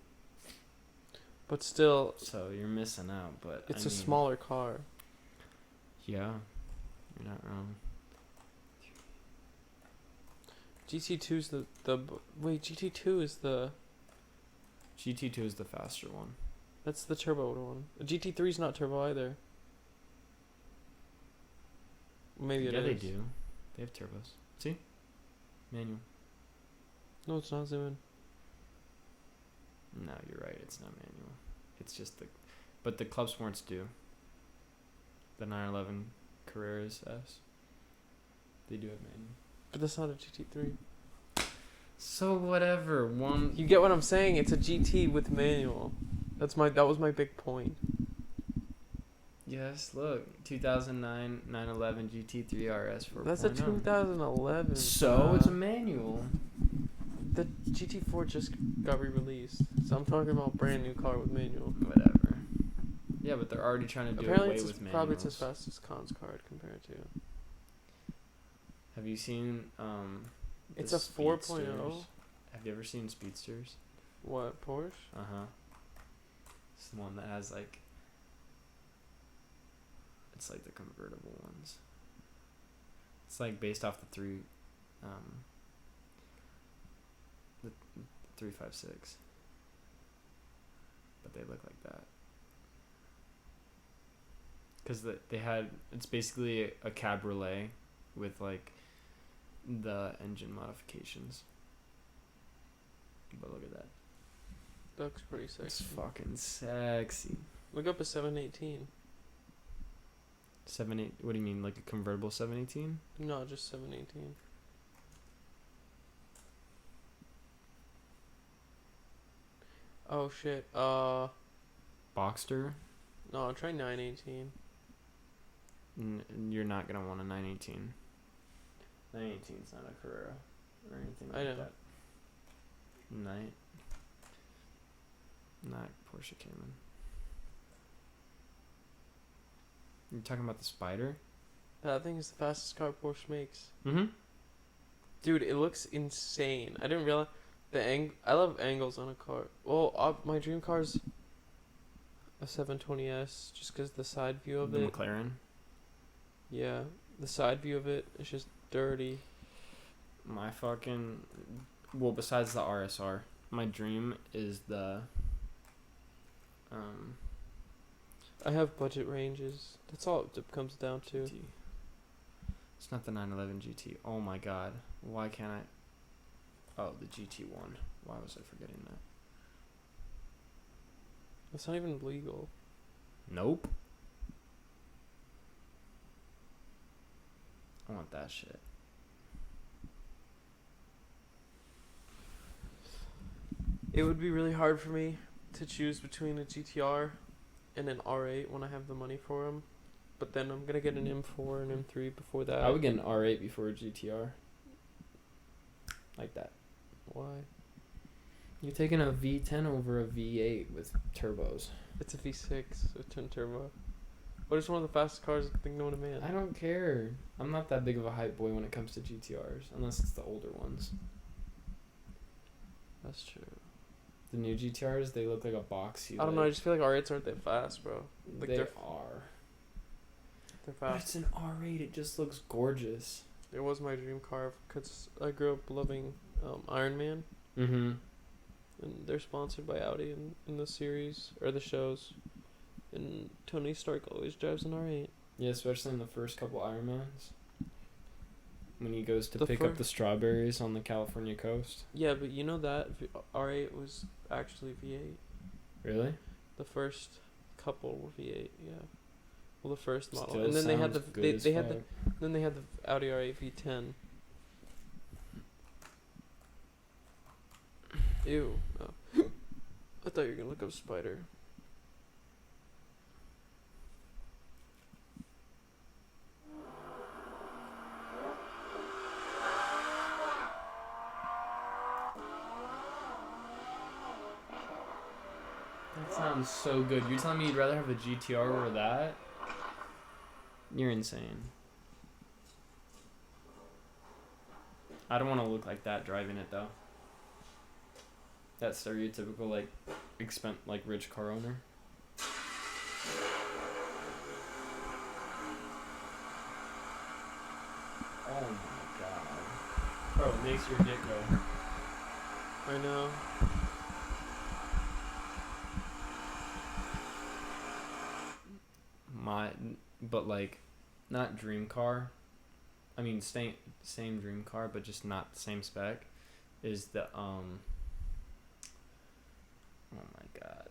But still, So you're missing out. But it's I a mean, smaller car. Yeah, you're not wrong. GT2's wait, GT2 is the GT2 is the faster one. that's the turbo one. GT3's not turbo either. Maybe it Yeah, is. they do. They have turbos. See, manual. No, it's not. Zoom in. No, you're right. It's not manual. It's just but the Club Sports do. The 911 Carreras S. They do have manual. But that's not a GT3. So whatever. One. You get what I'm saying? It's a GT with manual. That was my big point. Yes. Look, 2009 911 GT3 RS 4.0. That's a 2011. So it's a manual. The GT4 just got re-released, so I'm talking about brand new car with manual. Whatever. Yeah, but they're already trying to do Apparently, away it's with manuals. probably it's as fast as Con's card compared to. Have you seen It's the a 4.0. Speedsters? Have you ever seen Speedsters? What, Porsche? Uh-huh. It's the one that has like it's like the convertible ones. It's like based off the the 356. But they look like that. Cuz they had it's basically a cabriolet with like the engine modifications. But look at that. Looks pretty It's sexy. fucking sexy. Look up a 718. 78. What do you mean, like a convertible 718? No, just 718. Oh shit. Boxster? No, try 918. You're not gonna want a 918. The 18's not a Carrera or anything like I know. that. Night. Not Porsche Cayman. You're talking about the Spider? That thing is the fastest car Porsche makes. Mm-hmm. Dude, it looks insane. I didn't realize I love angles on a car. Well, my dream car's a 720S, just because the side view of The it. McLaren. Yeah, the side view of it is just dirty. My fucking... Well, besides the RSR, my dream is the... I have budget ranges. That's all it comes down to. GT. It's not the 911 GT. Oh my god. Why can't I... Oh, the GT1. Why was I forgetting that? It's not even legal. Nope. I want that shit. It would be really hard for me to choose between a GTR and an R8 when I have the money for them. But then I'm gonna get an M4 and M3 before that. I would get an R8 before a GTR. Like that. Why? You're taking a V10 over a V8 with turbos. It's a V6 with twin turbo. But it's one of the fastest cars I think known to man. I don't care. I'm not that big of a hype boy when it comes to GTRs, unless it's the older ones. That's true. The new GTRs, they look like a boxy. I don't know. I just feel like R8s aren't that fast, bro. Like they they're are. They're But fast. it's an R8. It just looks gorgeous. It was my dream car because I grew up loving Iron Man, Mm-hmm. and they're sponsored by Audi in the series or the shows. And Tony Stark always drives an R8. Yeah, especially in the first couple Ironmans. When he goes to The pick up the strawberries on the California coast. Yeah, but you know that R8 was actually V8. Really? The first couple were V8. Yeah. Well, the first model, Still and then they had the sounds good as they had the fuck. then they had the Audi R8 V10. Ew. Oh. I thought you were gonna look up Spider. That sounds so good. You're telling me you'd rather have a GTR over that? You're insane. I don't want to look like that driving it though. That stereotypical like rich car owner. Oh my god. Bro, it makes your dick go. I know. But like, not dream car. I mean, same dream car, but just not the same spec. Is the Oh my god,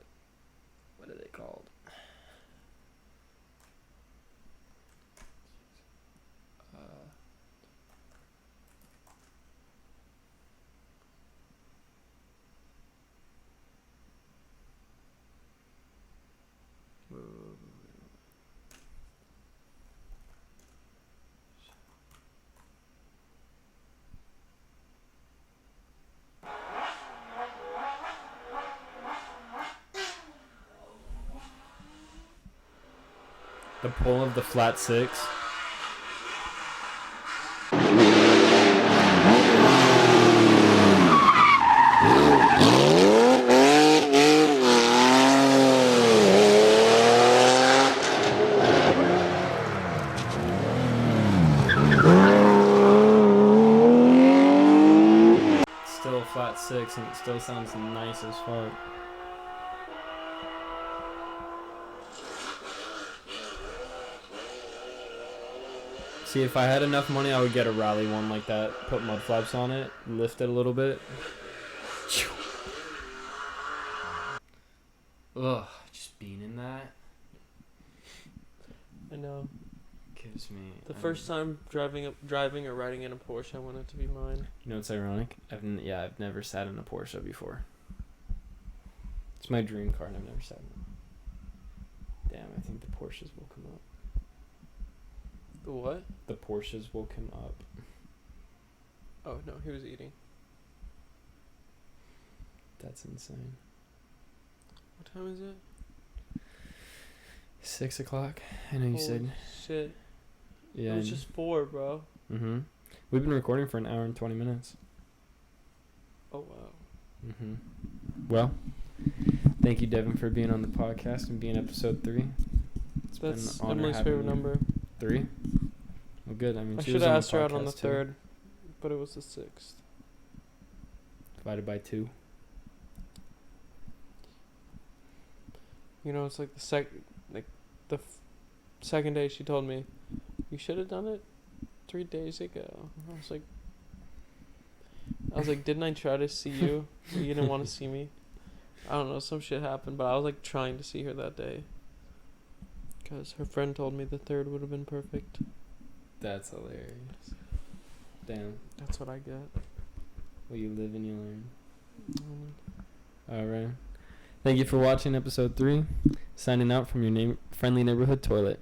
what are they called? The pull of the flat six. Still a flat six, and it still sounds nice as fuck. See, if I had enough money, I would get a rally one like that. Put mud flaps on it, lift it a little bit. Ugh, just being in that I know. gives me... The first time driving or riding in a Porsche, I want it to be mine. You know what's ironic? I've never sat in a Porsche before. It's my dream car, and I've never sat in it. Damn, I think the Porsches will come up. The what? The Porsches will come up. Oh no, he was eating. That's insane. What time is it? 6 o'clock. I know you Holy said. shit. Yeah. It was just 4, bro. Mm-hmm. We've been recording for an hour and 20 minutes. Oh wow. Mm-hmm. Well, thank you, Devin, for being on the podcast and being episode 3. It's That's been an honor Emily's having favorite you. number. 3? Well, good. I mean, I she should was have on asked her out on the podcast too. 3rd, but it was the 6th. Divided by 2. You know, it's like the second day she told me, you should have done it 3 days ago. I was like, didn't I try to see you? You didn't want to see me. I don't know, some shit happened, but I was like trying to see her that day. Because her friend told me the 3rd would have been perfect. That's hilarious. Damn. That's what I get. Well, you live and you learn. Mm. All right. Thank you for watching episode 3. Signing out from your friendly neighborhood toilet.